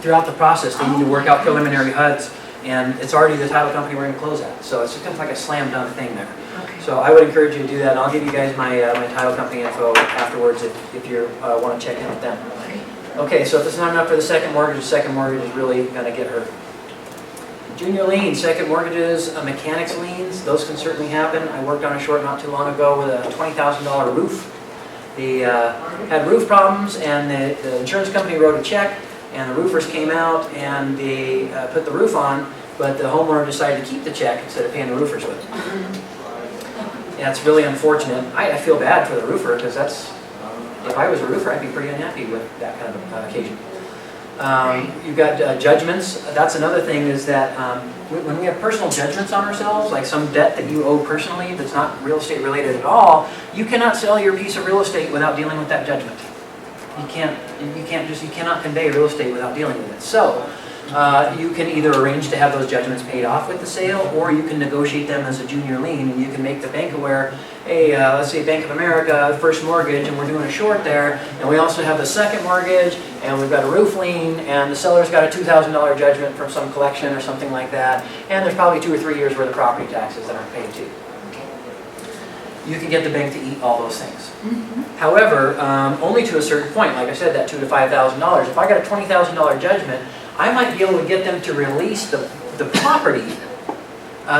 Throughout the process, they need to work out preliminary HUDs, and it's already the title company we're going to close at. So it's kind of like a slam dunk thing there. Okay. So I would encourage you to do that. And I'll give you guys my title company info afterwards if you want to check in with them. Okay, so if it's not enough for the second mortgage is really going to get hurt. Junior liens, second mortgages, mechanics liens, those can certainly happen. I worked on a short not too long ago with a $20,000 roof. They had roof problems and the insurance company wrote a check and the roofers came out and they put the roof on, but the homeowner decided to keep the check instead of paying the roofers with it. Yeah, it's really unfortunate. I feel bad for the roofer because if I was a roofer, I'd be pretty unhappy with that kind of occasion. You've got judgments. That's another thing is that when we have personal judgments on ourselves, like some debt that you owe personally that's not real estate related at all, you cannot sell your piece of real estate without dealing with that judgment. You cannot convey real estate without dealing with it. So you can either arrange to have those judgments paid off with the sale, or you can negotiate them as a junior lien, and you can make the bank aware, hey, let's say Bank of America, first mortgage, and we're doing a short there, and we also have the second mortgage, and we've got a roof lien, and the seller's got a $2,000 judgment from some collection or something like that, and there's probably 2 or 3 years worth of property taxes that aren't paid too. You can get the bank to eat all those things. However, only to a certain point. Like I said, that $2,000 to $5,000. If I got a $20,000 judgment, I might be able to get them to release the property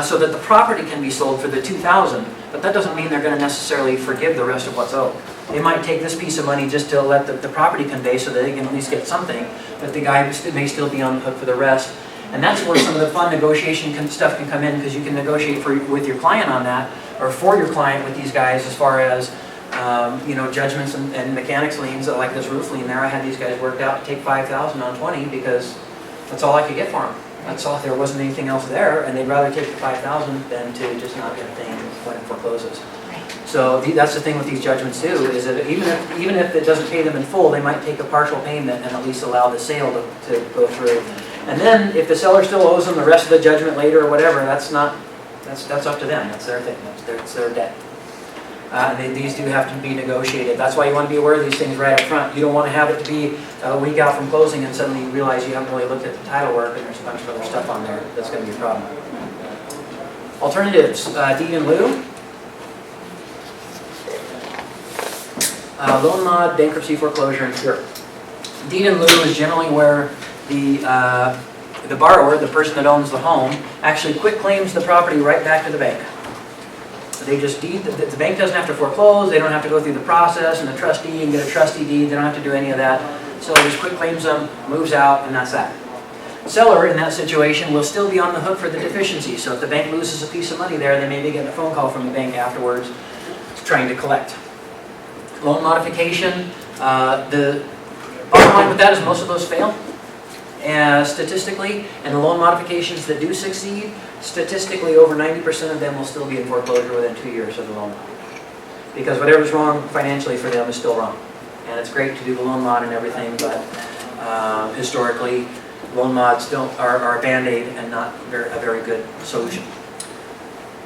so that the property can be sold for the $2,000. But that doesn't mean they're going to necessarily forgive the rest of what's owed. They might take this piece of money just to let the property convey so that they can at least get something, but the guy may still be on the hook for the rest. And that's where some of the fun negotiation stuff can come in, because you can negotiate with your client on that, or for your client with these guys as far as judgments and mechanics liens, like this roof lien there. I had these guys worked out to take $5,000 on 20 because that's all I could get for them. That's all. There wasn't anything else there, and they'd rather take the $5,000 than to just not get a thing when it forecloses. So that's the thing with these judgments too, is that even if it doesn't pay them in full, they might take a partial payment and at least allow the sale to go through. And then if the seller still owes them the rest of the judgment later or whatever, that's up to them. That's their thing. That's their debt. These do have to be negotiated. That's why you want to be aware of these things right up front. You don't want to have it to be a week out from closing and suddenly you realize you haven't really looked at the title work and there's a bunch of other stuff on there that's going to be a problem. Alternatives, deed in lieu. Loan mod, bankruptcy, foreclosure, and cure. Deed in lieu is generally where the borrower, the person that owns the home, actually quit claims the property right back to the bank. They just deed, the bank doesn't have to foreclose, they don't have to go through the process and the trustee and get a trustee deed, they don't have to do any of that. So they just quit claims them, moves out, and that's that. Seller in that situation will still be on the hook for the deficiency. So if the bank loses a piece of money there, they may be getting a phone call from the bank afterwards trying to collect. Loan modification, the bottom line with that is most of those fail statistically, and the loan modifications that do succeed, statistically over 90% of them will still be in foreclosure within 2 years of the loan mod. Because whatever's wrong financially for them is still wrong. And it's great to do the loan mod and everything, but historically, loan mods are a band-aid and not a very good solution.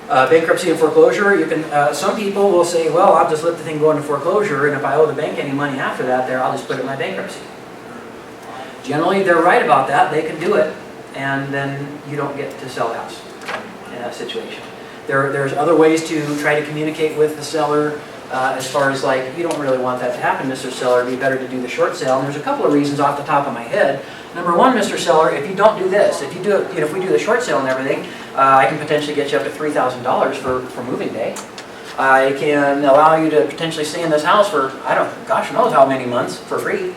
Bankruptcy and foreclosure, you can. Some people will say, well, I'll just let the thing go into foreclosure, and if I owe the bank any money after that, I'll just put it in my bankruptcy. Generally, they're right about that. They can do it, and then you don't get to sell the house in that situation. There's other ways to try to communicate with the seller as far as like, you don't really want that to happen, Mr. Seller. It'd be better to do the short sale. And there's a couple of reasons off the top of my head. Number one, Mr. Seller, if you don't do this, if we do the short sale and everything, I can potentially get you up to $3,000 for moving day. I can allow you to potentially stay in this house for, gosh knows how many months for free.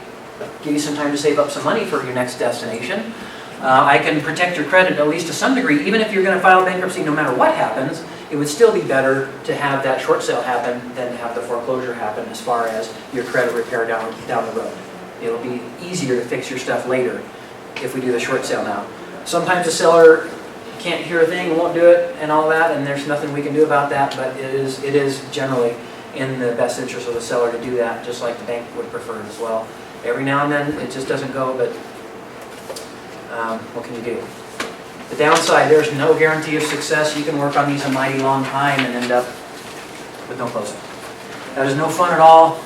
Give you some time to save up some money for your next destination. I can protect your credit at least to some degree. Even if you're going to file bankruptcy no matter what happens, it would still be better to have that short sale happen than to have the foreclosure happen as far as your credit repair down the road. It'll be easier to fix your stuff later if we do the short sale now. Sometimes the seller can't hear a thing, won't do it, and all that, and there's nothing we can do about that, but it is generally in the best interest of the seller to do that, just like the bank would prefer as well. Every now and then, it just doesn't go, but what can you do? The downside, there's no guarantee of success. You can work on these a mighty long time and end up with no closing. That is no fun at all.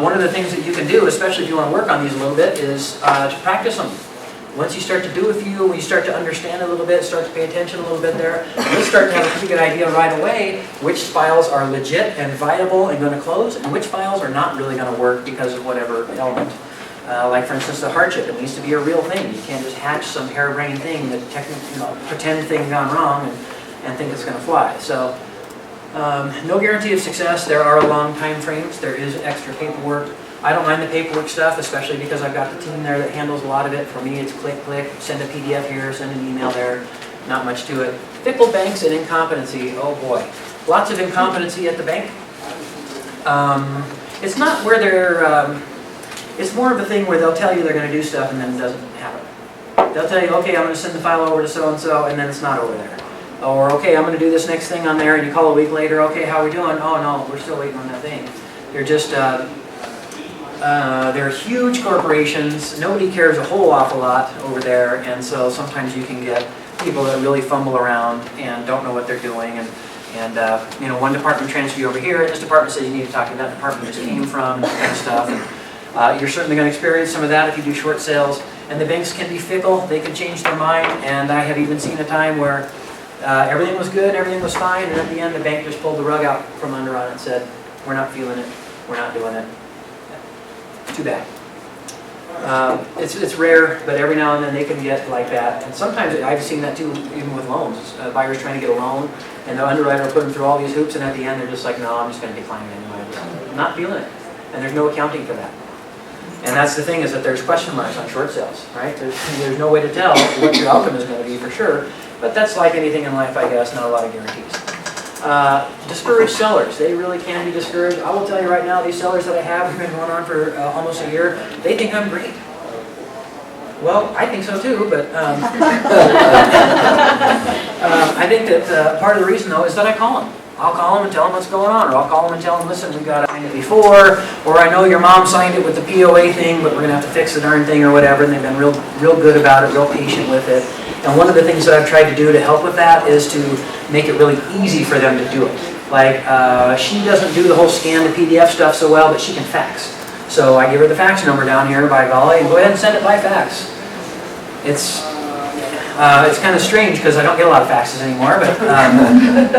One of the things that you can do, especially if you want to work on these a little bit, is to practice them. Once you start to do a few, when you start to understand a little bit, start to pay attention a little bit there, you'll start to have a pretty good idea right away which files are legit and viable and going to close, and which files are not really going to work because of whatever element. Like for instance, the hardship, it needs to be a real thing. You can't just hatch some harebrained thing, that pretend thing gone wrong and think it's going to fly. So no guarantee of success. There are long time frames. There is extra paperwork. I don't mind the paperwork stuff, especially because I've got the team there that handles a lot of it. For me, it's click, click, send a PDF here, send an email there. Not much to it. Fickle banks and incompetency. Oh boy, lots of incompetency at the bank. It's not where they're. It's more of a thing where they'll tell you they're going to do stuff and then it doesn't happen. They'll tell you, okay, I'm going to send the file over to so-and-so, and then it's not over there. Or, okay, I'm going to do this next thing on there, and you call a week later, okay, how are we doing? Oh, no, we're still waiting on that thing. You're just, they're huge corporations, nobody cares a whole awful lot over there, and so sometimes you can get people that really fumble around and don't know what they're doing, and you know, one department transfer you over here, and this department says you need to talk to that department you just came from, that kind of stuff. And, you're certainly going to experience some of that if you do short sales, and the banks can be fickle, they can change their mind, and I have even seen a time where everything was good, everything was fine, and at the end the bank just pulled the rug out from under on it and said, we're not feeling it, we're not doing it. Too bad. It's rare, but every now and then they can get like that. And sometimes I've seen that too, even with loans. Buyers trying to get a loan, and the underwriter will put them through all these hoops, and at the end they're just like, no, I'm just going to decline it anyway. I'm not feeling it. And there's no accounting for that. And that's the thing, is that there's question marks on short sales, right? There's no way to tell what your outcome is going to be for sure. But that's like anything in life, I guess, not a lot of guarantees. Discouraged sellers, they really can be discouraged. I will tell you right now, these sellers that I have who've been going on for almost a year, they think I'm great. Well, I think so too, but I think that part of the reason though is that I call them. I'll call them and tell them what's going on, or I'll call them and tell them, listen, we got to sign it before, or I know your mom signed it with the POA thing, but we're going to have to fix the darn thing or whatever, and they've been real good about it, real patient with it. And one of the things that I've tried to do to help with that is to make it really easy for them to do it. Like, she doesn't do the whole scan to PDF stuff so well, but she can fax. So I give her the fax number down here, by golly, and go ahead and send it by fax. It's kind of strange because I don't get a lot of faxes anymore, but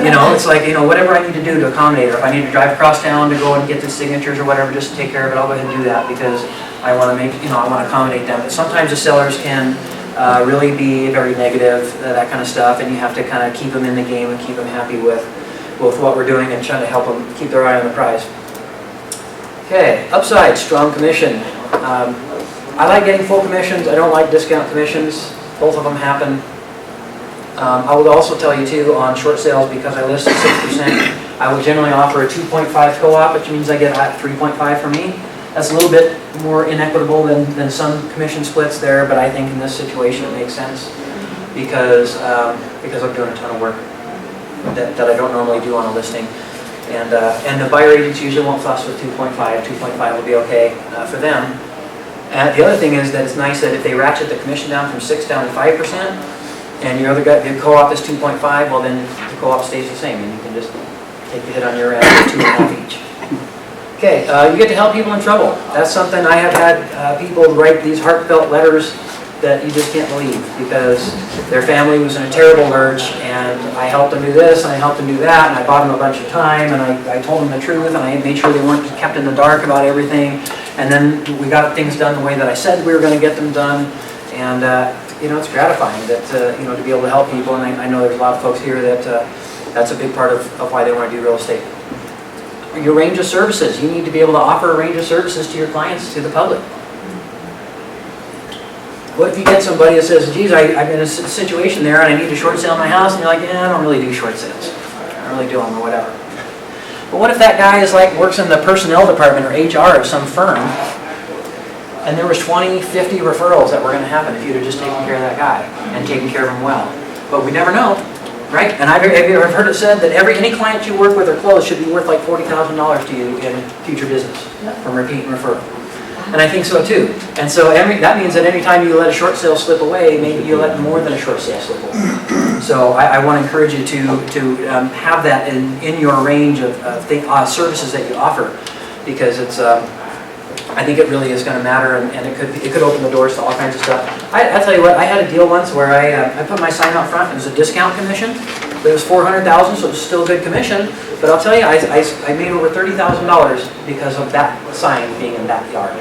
you know, it's like, you know, whatever I need to do to accommodate her. If I need to drive across town to go and get the signatures or whatever, just to take care of it, I'll go ahead and do that because I want to make, you know, I want to accommodate them. But sometimes the sellers can really be very negative, that kind of stuff, and you have to kind of keep them in the game and keep them happy with what we're doing and trying to help them keep their eye on the prize. Okay, upside, strong commission. I like getting full commissions. I don't like discount commissions. Both of them happen. I would also tell you too, on short sales, because I list at 6%, I would generally offer a 2.5 co-op, which means I get 3.5 for me. That's a little bit more inequitable than some commission splits there, but I think in this situation it makes sense because I'm doing a ton of work that I don't normally do on a listing. And the buyer agents usually won't fuss with 2.5. 2.5 will be okay for them. And the other thing is that it's nice that if they ratchet the commission down from 6 down to 5%, and your other guy, the co-op is 2.5, well then the co-op stays the same, and you can just take the hit on your end, 2.5 each. Okay, you get to help people in trouble. That's something I have had people write these heartfelt letters that you just can't believe because their family was in a terrible lurch, and I helped them do this, and I helped them do that, and I bought them a bunch of time, and I told them the truth, and I made sure they weren't kept in the dark about everything. And then we got things done the way that I said we were going to get them done, and you know, it's gratifying that you know, to be able to help people. And I know there's a lot of folks here that that's a big part of why they want to do real estate. Your range of services, you need to be able to offer a range of services to your clients, to the public. What if you get somebody that says, geez, I'm in a situation there and I need to short sale my house, and you're like, yeah, I don't really do short sales. I don't really do them or whatever. But what if that guy is like, works in the personnel department or HR of some firm, and there was 20, 50 referrals that were going to happen if you'd have just taken care of that guy and taken care of him well. But we never know, right? And have you ever heard it said that any client you work with or close should be worth like $40,000 to you in future business from repeat and referral. And I think so too. And so that means that any time you let a short sale slip away, maybe you let more than a short sale slip away. So I want to encourage you to have that in your range of services that you offer, because it's I think it really is going to matter, and it could open the doors to all kinds of stuff. I tell you what, I had a deal once where I put my sign out front. It was a discount commission, but it was $400,000, so it was still a good commission. But I'll tell you, I made over $30,000 because of that sign being in that yard.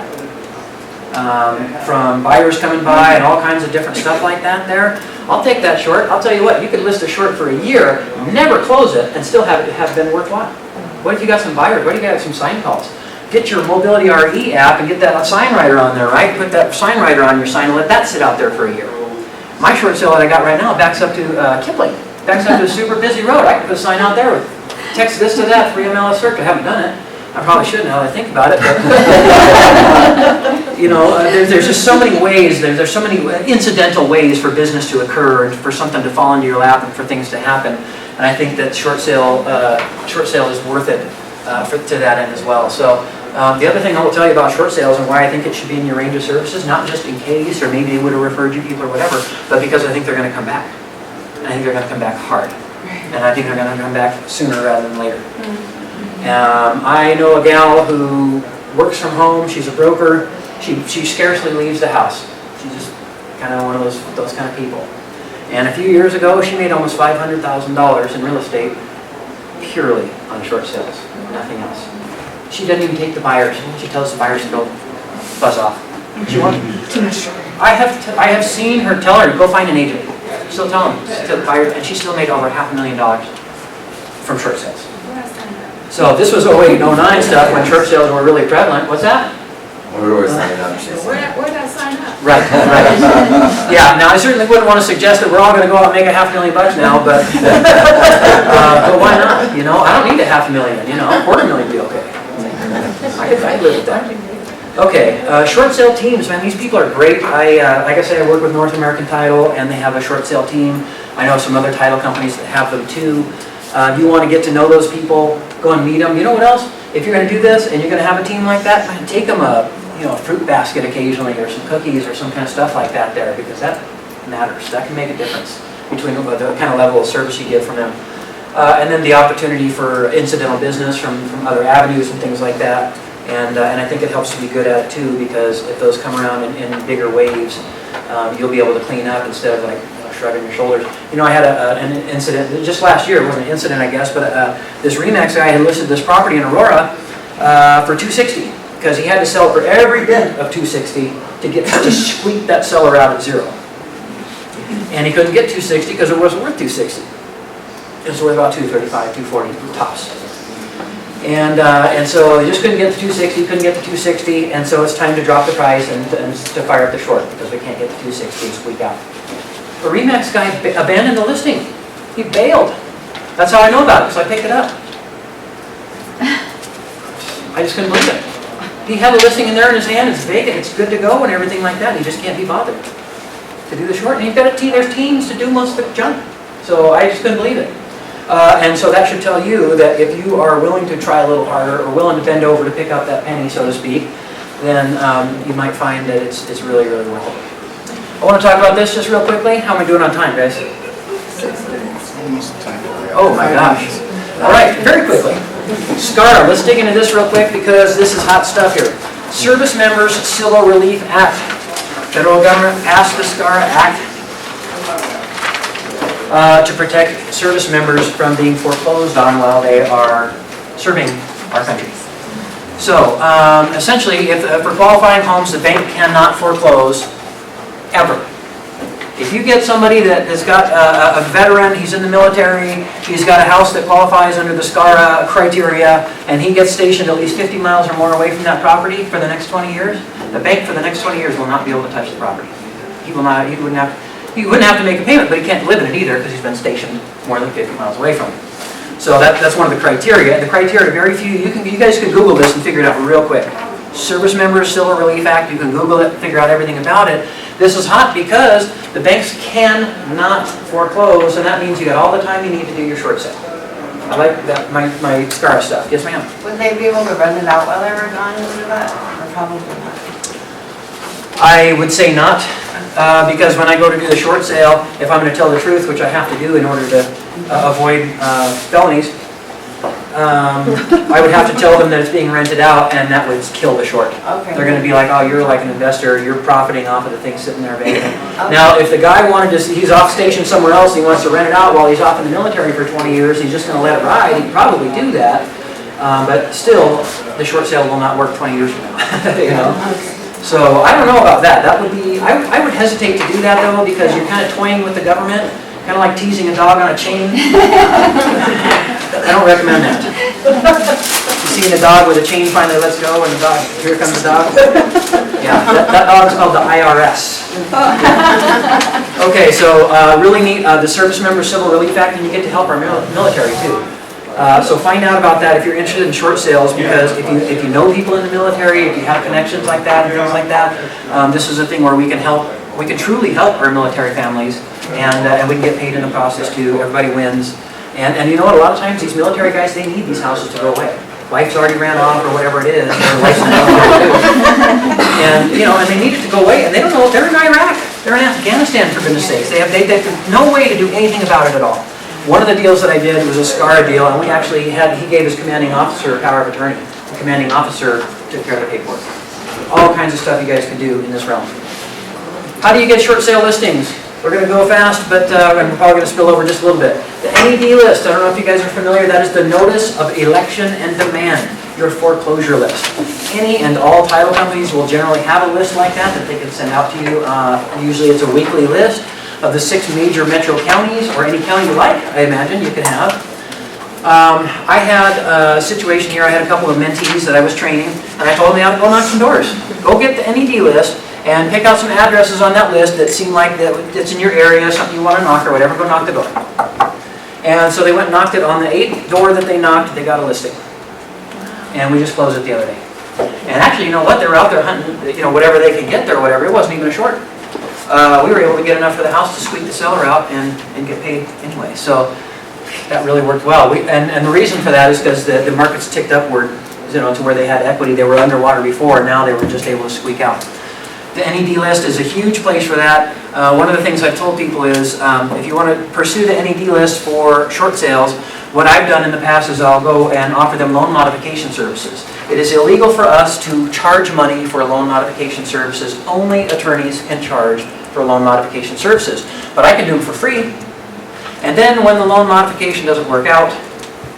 From buyers coming by and all kinds of different stuff like that there. I'll take that short. I'll tell you what, you could list a short for a year, never close it, and still have it have been worthwhile. What if you got some buyers? What if you got some sign calls? Get your Mobility RE app and get that sign writer on there, right? Put that sign writer on your sign and let that sit out there for a year. My short sale that I got right now backs up to Kipling. Backs up to a super busy road. I can put a sign out there with text this to that, 3 MLS search. I haven't done it. I probably should now that I think about it, but you know, there's just so many ways, there's so many incidental ways for business to occur and for something to fall into your lap and for things to happen. And I think that short sale is worth it to that end as well. So the other thing I will tell you about short sales and why I think it should be in your range of services, not just in case, or maybe they would have referred you people or whatever, but because I think they're going to come back. I think they're going to come back hard. And I think they're going to come back sooner rather than later. I know a gal who works from home. She's a broker. She scarcely leaves the house. She's just kind of one of those kind of people. And a few years ago, she made almost $500,000 in real estate purely on short sales, nothing else. She doesn't even take the buyers. She tells the buyers to go buzz off. She won't. Too much sugar. I have seen her tell her to go find an agent. Still tell them to the buyer, and she still made over $500,000 from short sales. So this was 08, 09 stuff when short sales were really prevalent. What's that? We're always signing up, she said. Where did I sign up? Right. Yeah, now I certainly wouldn't want to suggest that we're all going to go out and make $500,000 now, but why not? You know, I don't need $500,000, you know, $250,000 would be okay. I'd live with that. Okay, short sale teams, man, these people are great. Like I said, I work with North American Title, and they have a short sale team. I know some other title companies that have them too. You want to get to know those people, go and meet them. You know what else? If you're going to do this and you're going to have a team like that, man, take them a fruit basket occasionally, or some cookies or some kind of stuff like that there, because that matters. That can make a difference between the kind of level of service you get from them. And then the opportunity for incidental business from other avenues and things like that. And I think it helps to be good at it too, because if those come around in bigger waves, you'll be able to clean up instead of like shrugging your shoulders. You know, I had an incident just last year. It wasn't an incident, I guess, but this RE/MAX guy had listed this property in Aurora for $260 because he had to sell for every bit of $260 to squeak that seller out at zero. And he couldn't get $260 because it wasn't worth $260. It was worth about $235, $240 tops. And so he just couldn't get the $260, couldn't get the $260, and so it's time to drop the price and to fire up the short because we can't get the $260 and squeak out. The RE/MAX guy abandoned the listing. He bailed. That's how I know about it, because I picked it up. I just couldn't believe it. He had a listing in there in his hand, it's vacant, it's good to go and everything like that, and he just can't be bothered to do the short. And you've got there's teams to do most of the junk. So I just couldn't believe it. And so that should tell you that if you are willing to try a little harder or willing to bend over to pick up that penny, so to speak, then you might find that it's really, really worth it. I want to talk about this just real quickly. How am I doing on time, guys? 6 minutes. Almost time. Oh my gosh. All right, very quickly. SCARA, let's dig into this real quick because this is hot stuff here. Service Members Civil Relief Act. Federal government passed the SCARA Act to protect service members from being foreclosed on while they are serving our country. So, essentially, if for qualifying homes, the bank cannot foreclose ever. If you get somebody that has got a veteran, he's in the military, he's got a house that qualifies under the SCARA criteria, and he gets stationed at least 50 miles or more away from that property for the next 20 years, the bank for the next 20 years will not be able to touch the property. He wouldn't have to make a payment, but he can't live in it either because he's been stationed more than 50 miles away from it. So that's one of the criteria. The criteria, very few, you guys could Google this and figure it out real quick. Service Members Civil Relief Act, you can Google it, figure out everything about it. This is hot because the banks cannot foreclose, and that means you got all the time you need to do your short sale. I like that, my SCARA stuff. Yes, ma'am? Would they be able to rent it out while they were gone under that, or probably not? I would say not, because when I go to do the short sale, if I'm going to tell the truth, which I have to do in order to avoid felonies, I would have to tell them that it's being rented out, and that would kill the short. Okay. They're going to be like, oh, you're like an investor, you're profiting off of the thing sitting there vacant. Okay. Now, if the guy wanted to, he's off station somewhere else, he wants to rent it out while he's off in the military for 20 years, he's just going to let it ride, he'd probably do that. But still, the short sale will not work 20 years from now, you know? Okay. So I don't know about that. That would be, I would hesitate to do that though, because you're kind of toying with the government, kind of like teasing a dog on a chain. I don't recommend that. You see the dog with a chain finally lets go and the dog, here comes the dog. Yeah, that dog's called the IRS. Okay, so really neat, the Service Members Civil Relief Act, and you get to help our military too. So find out about that if you're interested in short sales, because if you know people in the military, if you have connections like that and things like that, this is a thing where we can help. We can truly help our military families, and we can get paid in the process too. Everybody wins. And you know what? A lot of times these military guys, they need these houses to go away. wife's already ran off or whatever it is, their wife's not and, you know, and they need it to go away, and they don't know, they're in Iraq, they're in Afghanistan, for goodness sakes. They have no way to do anything about it at all. One of the deals that I did was a SCAR deal, and we actually he gave his commanding officer a power of attorney. The commanding officer took care of the paperwork. All kinds of stuff you guys can do in this realm. How do you get short sale listings? We're going to go fast, but we're probably going to spill over just a little bit. The NED list, I don't know if you guys are familiar, that is the Notice of Election and Demand, your foreclosure list. Any and all title companies will generally have a list like that they can send out to you. Usually it's a weekly list of the 6 major metro counties, or any county you like, I imagine you can have. I had a situation here, I had a couple of mentees that I was training, and I told them they ought to go knock some doors. Go get the NED list, and pick out some addresses on that list that seem like it's in your area, something you want to knock or whatever, go knock the door. And so they went and knocked it. On the 8th door that they knocked, they got a listing. And we just closed it the other day. And actually, you know what, they were out there hunting, you know, whatever they could get there or whatever, it wasn't even a short. We were able to get enough for the house to squeak the seller out and get paid anyway. So that really worked well. And the reason for that is because the market's ticked upward, you know, to where they had equity. They were underwater before, and now they were just able to squeak out. The NED list is a huge place for that. One of the things I've told people is if you want to pursue the NED list for short sales, what I've done in the past is I'll go and offer them loan modification services. It is illegal for us to charge money for loan modification services. Only attorneys can charge for loan modification services. But I can do them for free. And then when the loan modification doesn't work out,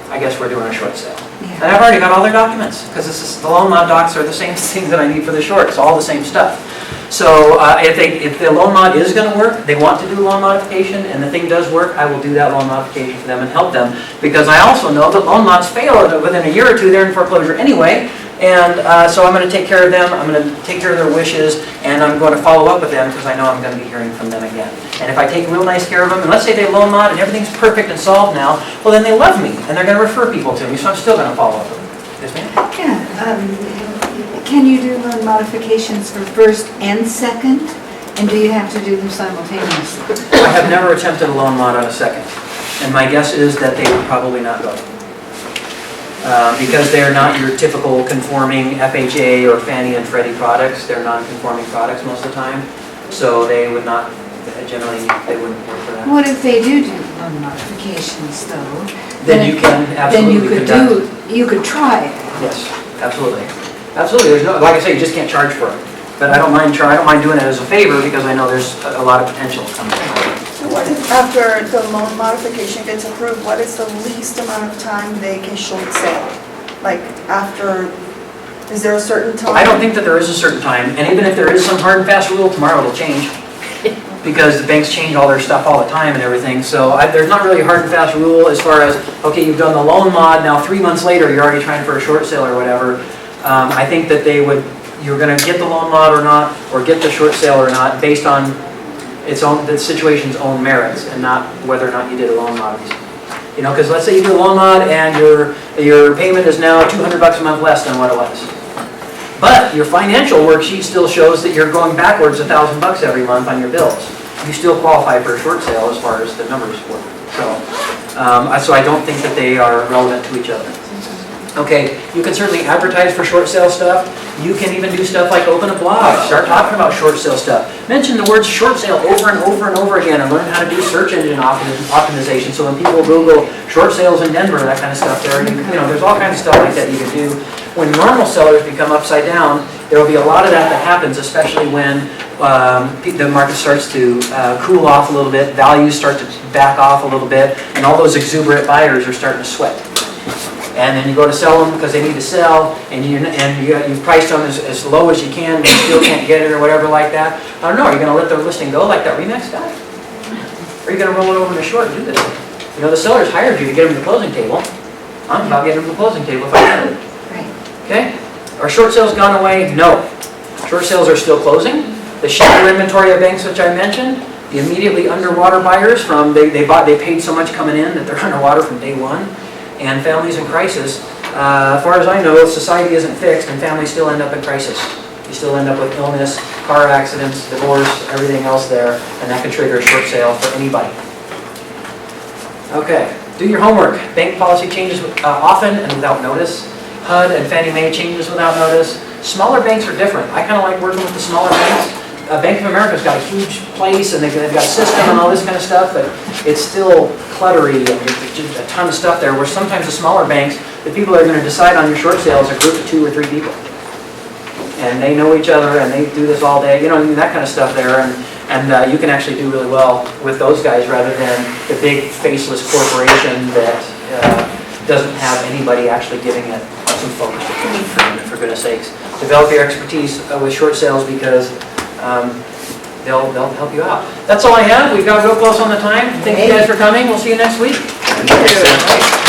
I guess we're doing a short sale. And I've already got all their documents, because the loan mod docs are the same thing that I need for the short. It's all the same stuff. So if the loan mod is going to work, they want to do loan modification, and the thing does work, I will do that loan modification for them and help them. Because I also know that loan mods fail within a year or two, they're in foreclosure anyway. And so I'm going to take care of them, I'm going to take care of their wishes, and I'm going to follow up with them because I know I'm going to be hearing from them again. And if I take real nice care of them, and let's say they loan mod and everything's perfect and solved now, well then they love me, and they're going to refer people to me, so I'm still going to follow up with them. Yes, ma'am? Yeah, can you do loan modifications for first and second? And do you have to do them simultaneously? I have never attempted a loan mod on a second, and my guess is that they would probably not go. Because they're not your typical conforming FHA or Fannie and Freddie products. They're non-conforming products most of the time. So they would not, generally, they wouldn't work for that. What if they do loan modifications though? Then you can absolutely conduct. You could try it. Yes, absolutely. Absolutely. There's no, like I say, you just can't charge for it. But I don't mind doing it as a favor because I know there's a lot of potential coming from it. So what is, after the loan modification gets approved, what is the least amount of time they can short sale? Like after, is there a certain time? I don't think that there is a certain time, and even if there is some hard and fast rule, tomorrow it'll change. Because the banks change all their stuff all the time and everything, so there's not really a hard and fast rule as far as, okay, you've done the loan mod, now 3 months later you're already trying for a short sale or whatever. I think that you're going to get the loan mod or not, or get the short sale or not, based on the situation's own merits, and not whether or not you did a loan mod. You know, because let's say you do a loan mod and your payment is now $200 a month less than what it was. But your financial worksheet still shows that you're going backwards $1,000 every month on your bills. You still qualify for a short sale as far as the numbers work. So I don't think that they are relevant to each other. Okay, you can certainly advertise for short sale stuff. You can even do stuff like open a blog, start talking about short sale stuff. Mention the word short sale over and over and over again, and learn how to do search engine optimization. So when people Google short sales in Denver, that kind of stuff, there's all kinds of stuff like that you can do. When normal sellers become upside down, there will be a lot of that happens, especially when the market starts to cool off a little bit, values start to back off a little bit, and all those exuberant buyers are starting to sweat. And then you go to sell them because they need to sell, and you've priced them as low as you can, but you still can't get it or whatever like that. I don't know, are you going to let the listing go like that Remax guy? Or are you going to roll it over in a short and do this? You know, the seller's hired you to get them to the closing table. I'm about getting them to the closing table if I can. Right. Okay? Are short sales gone away? No. Short sales are still closing. The shadow inventory of banks, which I mentioned, the immediately underwater buyers they paid so much coming in that they're underwater from day one. And families in crisis, as far as I know, society isn't fixed and families still end up in crisis. You still end up with illness, car accidents, divorce, everything else there, and that can trigger a short sale for anybody. Okay, do your homework. Bank policy changes often and without notice. HUD and Fannie Mae changes without notice. Smaller banks are different. I kind of like working with the smaller banks. Bank of America's got a huge place and they've got a system and all this kind of stuff, but it's still cluttery and there's just a ton of stuff there, where sometimes the smaller banks, the people that are going to decide on your short sales are a group of 2 or 3 people. And they know each other and they do this all day, you know, that kind of stuff there. And you can actually do really well with those guys rather than the big faceless corporation that doesn't have anybody actually giving it some focus for goodness sakes. Develop your expertise with short sales because they'll help you out. That's all I have. We've got real close on the time. Thank you guys for coming. We'll see you next week. Thank you.